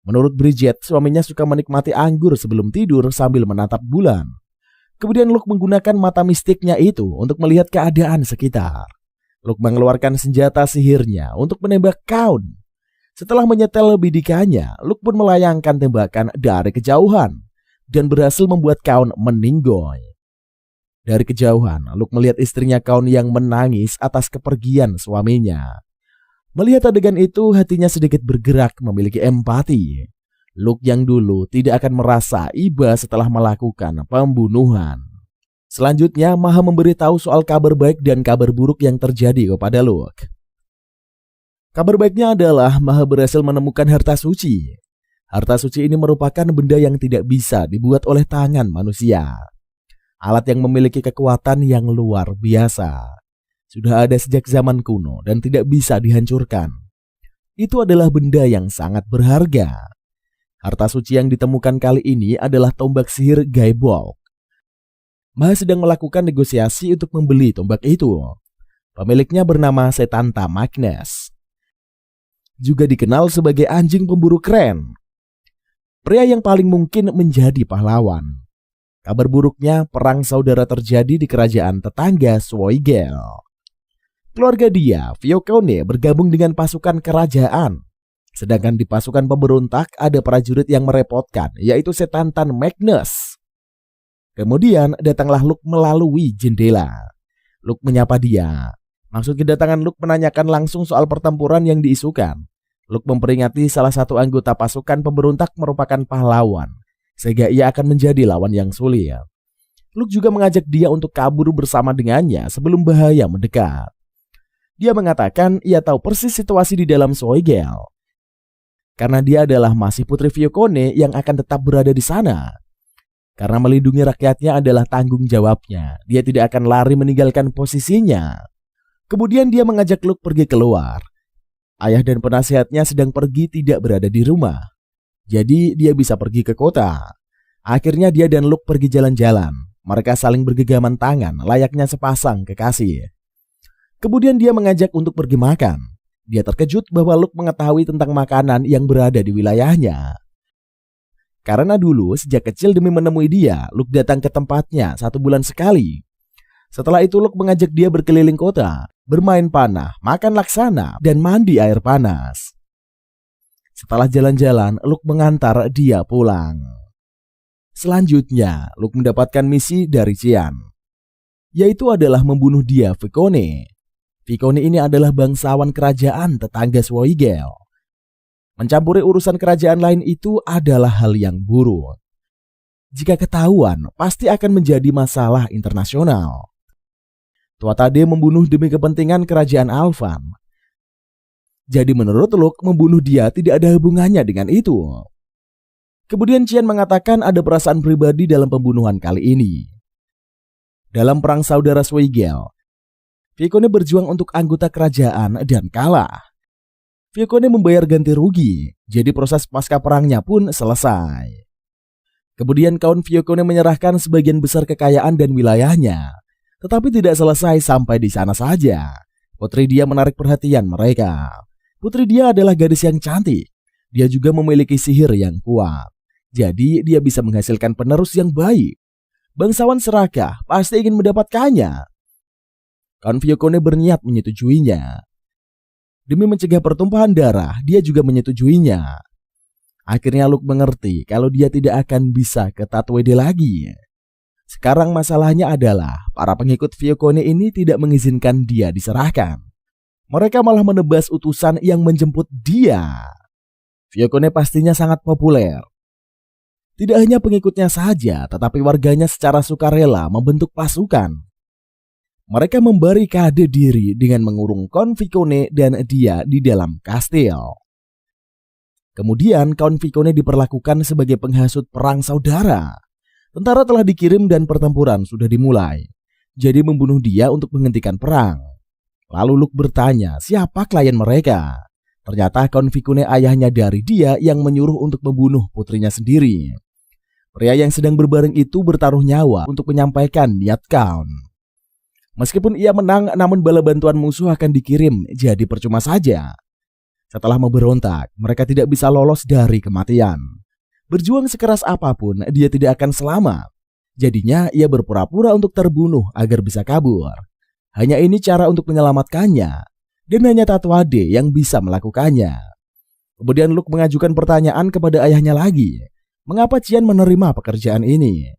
Menurut Bridget, suaminya suka menikmati anggur sebelum tidur sambil menatap bulan. Kemudian Luke menggunakan mata mistiknya itu untuk melihat keadaan sekitar. Luke mengeluarkan senjata sihirnya untuk menembak Count. Setelah menyetel bidikannya, Luke pun melayangkan tembakan dari kejauhan dan berhasil membuat Count meninggoy. Dari kejauhan, Luke melihat istrinya Count yang menangis atas kepergian suaminya. Melihat adegan itu, hatinya sedikit bergerak memiliki empati. Luke yang dulu tidak akan merasa iba setelah melakukan pembunuhan. Selanjutnya, Maha memberitahu soal kabar baik dan kabar buruk yang terjadi kepada Luke. Kabar baiknya adalah Maha berhasil menemukan harta suci. Harta suci ini merupakan benda yang tidak bisa dibuat oleh tangan manusia. Alat yang memiliki kekuatan yang luar biasa. Sudah ada sejak zaman kuno dan tidak bisa dihancurkan. Itu adalah benda yang sangat berharga. Harta suci yang ditemukan kali ini adalah tombak sihir Gaibok. Maha sedang melakukan negosiasi untuk membeli tombak itu. Pemiliknya bernama Setanta Magnus, juga dikenal sebagai anjing pemburu keren. Pria yang paling mungkin menjadi pahlawan. Kabar buruknya, perang saudara terjadi di kerajaan tetangga Swoigel. Keluarga dia, Fiocone, bergabung dengan pasukan kerajaan. Sedangkan di pasukan pemberontak ada prajurit yang merepotkan, yaitu Setantan Magnus. Kemudian datanglah Luke melalui jendela. Luke menyapa dia. Maksud kedatangan Luke menanyakan langsung soal pertempuran yang diisukan. Luke memperingati salah satu anggota pasukan pemberontak merupakan pahlawan, sehingga ia akan menjadi lawan yang sulit. Luke juga mengajak dia untuk kabur bersama dengannya sebelum bahaya mendekat. Dia mengatakan ia tahu persis situasi di dalam Swoigel, karena dia adalah masih putri Fiocone yang akan tetap berada di sana. Karena melindungi rakyatnya adalah tanggung jawabnya, dia tidak akan lari meninggalkan posisinya. Kemudian dia mengajak Luke pergi keluar. Ayah dan penasihatnya sedang pergi tidak berada di rumah. Jadi dia bisa pergi ke kota. Akhirnya dia dan Luke pergi jalan-jalan. Mereka saling bergegaman tangan layaknya sepasang kekasih. Kemudian dia mengajak untuk pergi makan. Dia terkejut bahwa Luke mengetahui tentang makanan yang berada di wilayahnya. Karena dulu sejak kecil demi menemui dia, Luke datang ke tempatnya 1 bulan sekali. Setelah itu Luke mengajak dia berkeliling kota, bermain panah, makan laksana, dan mandi air panas. Setelah jalan-jalan, Luke mengantar dia pulang. Selanjutnya, Luke mendapatkan misi dari Qian, yaitu adalah membunuh dia Vicone. Vicone ini adalah bangsawan kerajaan tetangga Schweigel. Mencampuri urusan kerajaan lain itu adalah hal yang buruk. Jika ketahuan, pasti akan menjadi masalah internasional. Tuatade membunuh demi kepentingan kerajaan Alvan. Jadi menurut Luke, membunuh dia tidak ada hubungannya dengan itu. Kemudian Qian mengatakan ada perasaan pribadi dalam pembunuhan kali ini. Dalam perang saudara Schweigel, Vicone berjuang untuk anggota kerajaan dan kalah. Vicone membayar ganti rugi, jadi proses pasca perangnya pun selesai. Kemudian Count Vicone menyerahkan sebagian besar kekayaan dan wilayahnya, tetapi tidak selesai sampai di sana saja. Putri dia menarik perhatian mereka. Putri dia adalah gadis yang cantik. Dia juga memiliki sihir yang kuat. Jadi dia bisa menghasilkan penerus yang baik. Bangsawan serakah pasti ingin mendapatkannya. Count Vicone berniat menyetujuinya. Demi mencegah pertumpahan darah, dia juga menyetujuinya. Akhirnya Luke mengerti kalau dia tidak akan bisa ke Tatwede lagi. Sekarang masalahnya adalah para pengikut Vicone ini tidak mengizinkan dia diserahkan. Mereka malah menebas utusan yang menjemput dia. Vicone pastinya sangat populer. Tidak hanya pengikutnya saja, tetapi warganya secara sukarela membentuk pasukan. Mereka membarikade diri dengan mengurung Count Vicone dan dia di dalam kastil. Kemudian Count Vicone diperlakukan sebagai penghasut perang saudara. Tentara telah dikirim dan pertempuran sudah dimulai. Jadi membunuh dia untuk menghentikan perang. Lalu Luke bertanya siapa klien mereka. Ternyata Count Vicone ayahnya dari dia yang menyuruh untuk membunuh putrinya sendiri. Pria yang sedang berbaring itu bertaruh nyawa untuk menyampaikan niat Count. Meskipun ia menang, namun bala bantuan musuh akan dikirim, jadi percuma saja. Setelah memberontak, mereka tidak bisa lolos dari kematian. Berjuang sekeras apapun, dia tidak akan selamat. Jadinya ia berpura-pura untuk terbunuh agar bisa kabur. Hanya ini cara untuk menyelamatkannya, dan hanya Tatwade yang bisa melakukannya. Kemudian Luke mengajukan pertanyaan kepada ayahnya lagi. Mengapa Qian menerima pekerjaan ini?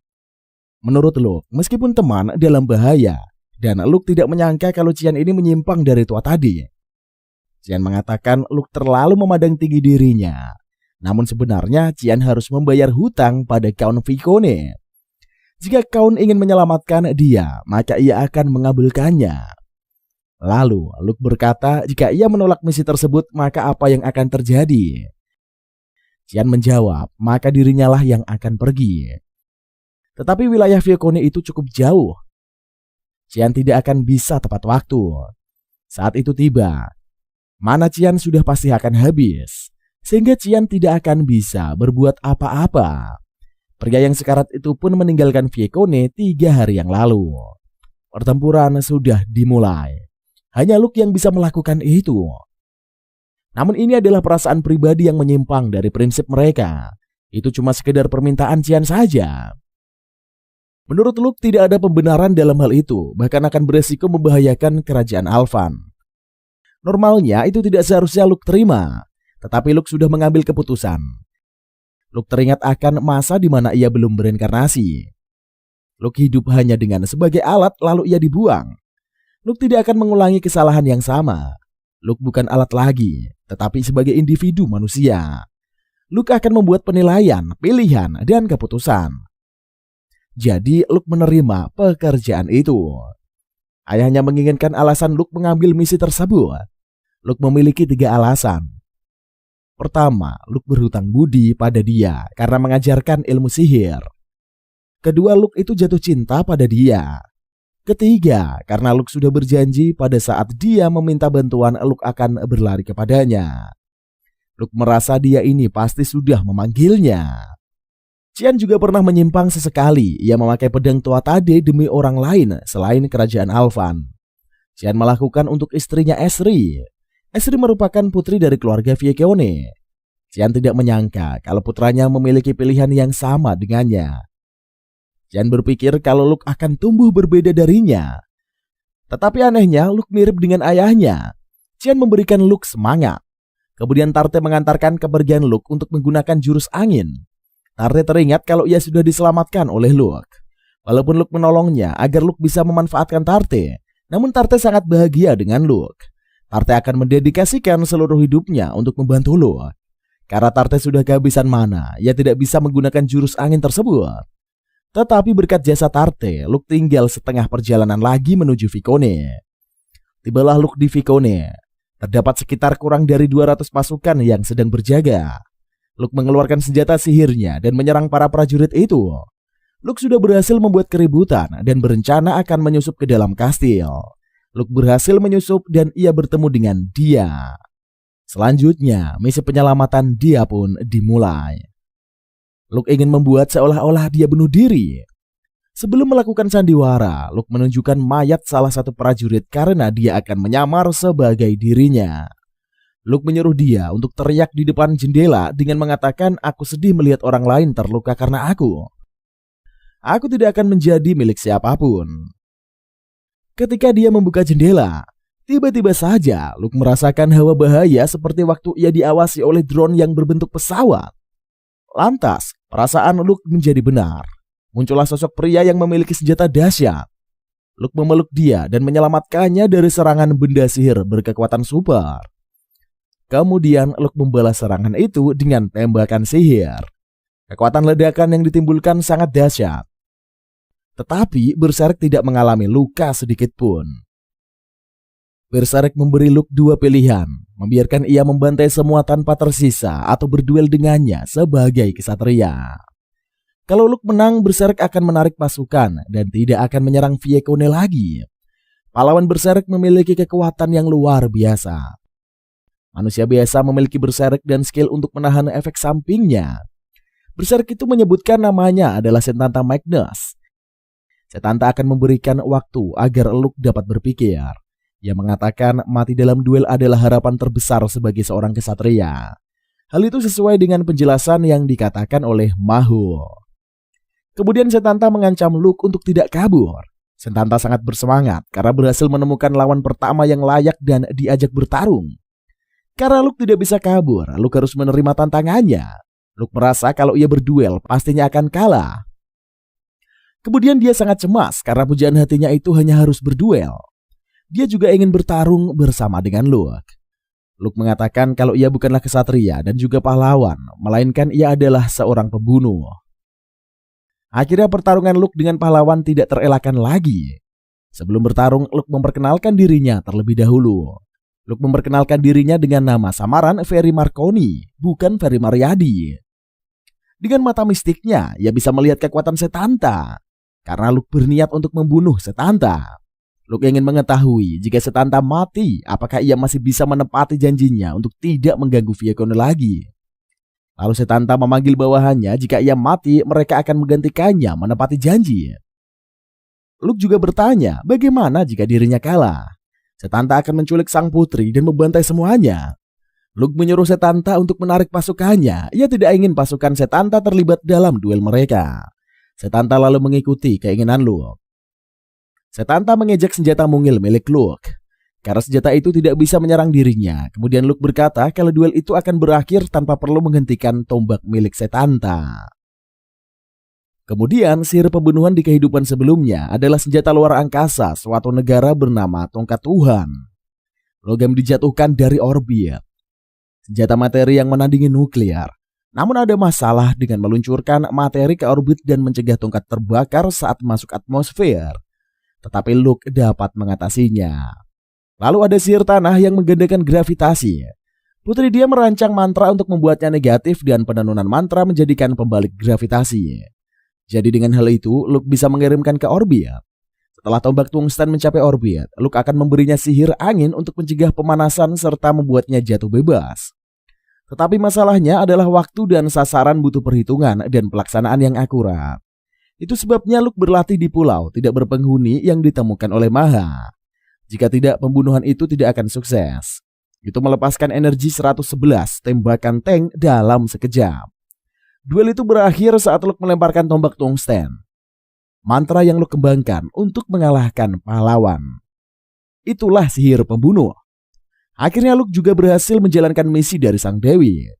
Menurut Luke, meskipun teman dalam bahaya, dan Luke tidak menyangka kalau Qian ini menyimpang dari Tuatade. Qian mengatakan Luke terlalu memandang tinggi dirinya. Namun sebenarnya Qian harus membayar hutang pada Count Vicone. Jika Count ingin menyelamatkan dia, maka ia akan mengabulkannya. Lalu Luke berkata jika ia menolak misi tersebut, maka apa yang akan terjadi? Qian menjawab, maka dirinya lah yang akan pergi. Tetapi wilayah Vicone itu cukup jauh. Qian tidak akan bisa tepat waktu. Saat itu tiba, mana Qian sudah pasti akan habis, sehingga Qian tidak akan bisa berbuat apa-apa. Pria yang sekarat itu pun meninggalkan Vicone 3 hari yang lalu. Pertempuran sudah dimulai. Hanya Luke yang bisa melakukan itu. Namun ini adalah perasaan pribadi yang menyimpang dari prinsip mereka. Itu cuma sekedar permintaan Qian saja. Menurut Luke tidak ada pembenaran dalam hal itu, bahkan akan beresiko membahayakan kerajaan Alvan. Normalnya itu tidak seharusnya Luke terima, tetapi Luke sudah mengambil keputusan. Luke teringat akan masa di mana ia belum berinkarnasi. Luke hidup hanya dengan sebagai alat lalu ia dibuang. Luke tidak akan mengulangi kesalahan yang sama. Luke bukan alat lagi, tetapi sebagai individu manusia. Luke akan membuat penilaian, pilihan, dan keputusan. Jadi Luke menerima pekerjaan itu. Ayahnya menginginkan alasan Luke mengambil misi tersebut. Luke memiliki 3 alasan. Pertama, Luke berhutang budi pada dia karena mengajarkan ilmu sihir. Kedua, Luke itu jatuh cinta pada dia. Ketiga, karena Luke sudah berjanji pada saat dia meminta bantuan, Luke akan berlari kepadanya. Luke merasa dia ini pasti sudah memanggilnya. Qian juga pernah menyimpang sesekali. Ia memakai pedang Tuatade demi orang lain selain kerajaan Alvan. Qian melakukan untuk istrinya Esri. Esri merupakan putri dari keluarga Vicone. Qian tidak menyangka kalau putranya memiliki pilihan yang sama dengannya. Qian berpikir kalau Luke akan tumbuh berbeda darinya. Tetapi anehnya Luke mirip dengan ayahnya. Qian memberikan Luke semangat. Kemudian Tarte mengantarkan kepergian Luke untuk menggunakan jurus angin. Tarte teringat kalau ia sudah diselamatkan oleh Luke. Walaupun Luke menolongnya agar Luke bisa memanfaatkan Tarte, namun Tarte sangat bahagia dengan Luke. Tarte akan mendedikasikan seluruh hidupnya untuk membantu Luke. Karena Tarte sudah kehabisan mana, ia tidak bisa menggunakan jurus angin tersebut. Tetapi berkat jasa Tarte, Luke tinggal setengah perjalanan lagi menuju Vicone. Tibalah Luke di Vicone. Terdapat sekitar kurang dari 200 pasukan yang sedang berjaga. Luke mengeluarkan senjata sihirnya dan menyerang para prajurit itu. Luke sudah berhasil membuat keributan dan berencana akan menyusup ke dalam kastil. Luke berhasil menyusup dan ia bertemu dengan Dia. Selanjutnya, misi penyelamatan Dia pun dimulai. Luke ingin membuat seolah-olah dia bunuh diri. Sebelum melakukan sandiwara, Luke menunjukkan mayat salah satu prajurit karena dia akan menyamar sebagai dirinya. Luke menyuruh dia untuk teriak di depan jendela dengan mengatakan, "Aku sedih melihat orang lain terluka karena aku. Aku tidak akan menjadi milik siapapun." Ketika dia membuka jendela, tiba-tiba saja Luke merasakan hawa bahaya seperti waktu ia diawasi oleh drone yang berbentuk pesawat. Lantas, perasaan Luke menjadi benar. Muncullah sosok pria yang memiliki senjata dahsyat. Luke memeluk dia dan menyelamatkannya dari serangan benda sihir berkekuatan super. Kemudian Luke membalas serangan itu dengan tembakan sihir. Kekuatan ledakan yang ditimbulkan sangat dahsyat. Tetapi Berserk tidak mengalami luka sedikit pun. Berserk memberi Luke dua pilihan, membiarkan ia membantai semua tanpa tersisa atau berduel dengannya sebagai kesatria. Kalau Luke menang, Berserk akan menarik pasukan dan tidak akan menyerang Vicone lagi. Pahlawan Berserk memiliki kekuatan yang luar biasa. Manusia biasa memiliki Berserk dan skill untuk menahan efek sampingnya. Berserk itu menyebutkan namanya adalah Setanta Magnus. Setanta akan memberikan waktu agar Luke dapat berpikir. Ia mengatakan mati dalam duel adalah harapan terbesar sebagai seorang kesatria. Hal itu sesuai dengan penjelasan yang dikatakan oleh Mahul. Kemudian Setanta mengancam Luke untuk tidak kabur. Setanta sangat bersemangat karena berhasil menemukan lawan pertama yang layak dan diajak bertarung. Karena Luke tidak bisa kabur, Luke harus menerima tantangannya. Luke merasa kalau ia berduel pastinya akan kalah. Kemudian dia sangat cemas karena pujaan hatinya itu hanya harus berduel. Dia juga ingin bertarung bersama dengan Luke. Luke mengatakan kalau ia bukanlah kesatria dan juga pahlawan, melainkan ia adalah seorang pembunuh. Akhirnya pertarungan Luke dengan pahlawan tidak terelakkan lagi. Sebelum bertarung, Luke memperkenalkan dirinya terlebih dahulu. Luke memperkenalkan dirinya dengan nama samaran Ferry Marconi, bukan Ferry Mariadi. Dengan mata mistiknya, ia bisa melihat kekuatan Setanta. Karena Luke berniat untuk membunuh Setanta. Luke ingin mengetahui jika Setanta mati, apakah ia masih bisa menepati janjinya untuk tidak mengganggu Vicone lagi. Lalu Setanta memanggil bawahannya, jika ia mati, mereka akan menggantikannya menepati janji. Luke juga bertanya, bagaimana jika dirinya kalah? Setanta akan menculik sang putri dan membantai semuanya. Luke menyuruh Setanta untuk menarik pasukannya. Ia tidak ingin pasukan Setanta terlibat dalam duel mereka. Setanta lalu mengikuti keinginan Luke. Setanta mengejek senjata mungil milik Luke. Karena senjata itu tidak bisa menyerang dirinya. Kemudian Luke berkata kalau duel itu akan berakhir tanpa perlu menghentikan tombak milik Setanta. Kemudian sihir pembunuhan di kehidupan sebelumnya adalah senjata luar angkasa suatu negara bernama Tongkat Tuhan. Logam dijatuhkan dari orbit. Senjata materi yang menandingi nuklir. Namun ada masalah dengan meluncurkan materi ke orbit dan mencegah tongkat terbakar saat masuk atmosfer. Tetapi Luke dapat mengatasinya. Lalu ada sihir tanah yang menggandakan gravitasi. Putri dia merancang mantra untuk membuatnya negatif dan penenunan mantra menjadikan pembalik gravitasi. Jadi dengan hal itu, Luke bisa mengirimkan ke orbit. Setelah tombak tungsten mencapai orbit, Luke akan memberinya sihir angin untuk mencegah pemanasan serta membuatnya jatuh bebas. Tetapi masalahnya adalah waktu dan sasaran butuh perhitungan dan pelaksanaan yang akurat. Itu sebabnya Luke berlatih di pulau tidak berpenghuni yang ditemukan oleh Maha. Jika tidak, pembunuhan itu tidak akan sukses. Itu melepaskan energi 111 tembakan tank dalam sekejap. Duel itu berakhir saat Luke melemparkan tombak tungsten. Mantra yang Luke kembangkan untuk mengalahkan pahlawan. Itulah sihir pembunuh. Akhirnya Luke juga berhasil menjalankan misi dari sang dewi.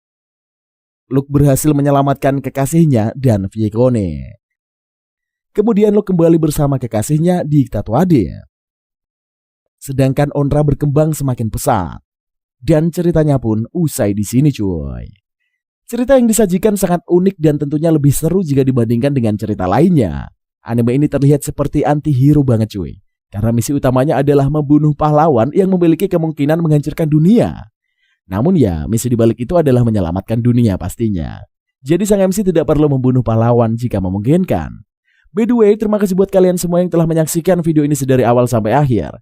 Luke berhasil menyelamatkan kekasihnya dan Viekone. Kemudian Luke kembali bersama kekasihnya di Tatooine. Sedangkan Onra berkembang semakin pesat. Dan ceritanya pun usai di sini cuy. Cerita yang disajikan sangat unik dan tentunya lebih seru jika dibandingkan dengan cerita lainnya. Anime ini terlihat seperti anti-hero banget cuy. Karena misi utamanya adalah membunuh pahlawan yang memiliki kemungkinan menghancurkan dunia. Namun ya, misi dibalik itu adalah menyelamatkan dunia pastinya. Jadi sang MC tidak perlu membunuh pahlawan jika memungkinkan. By the way, terima kasih buat kalian semua yang telah menyaksikan video ini sedari awal sampai akhir.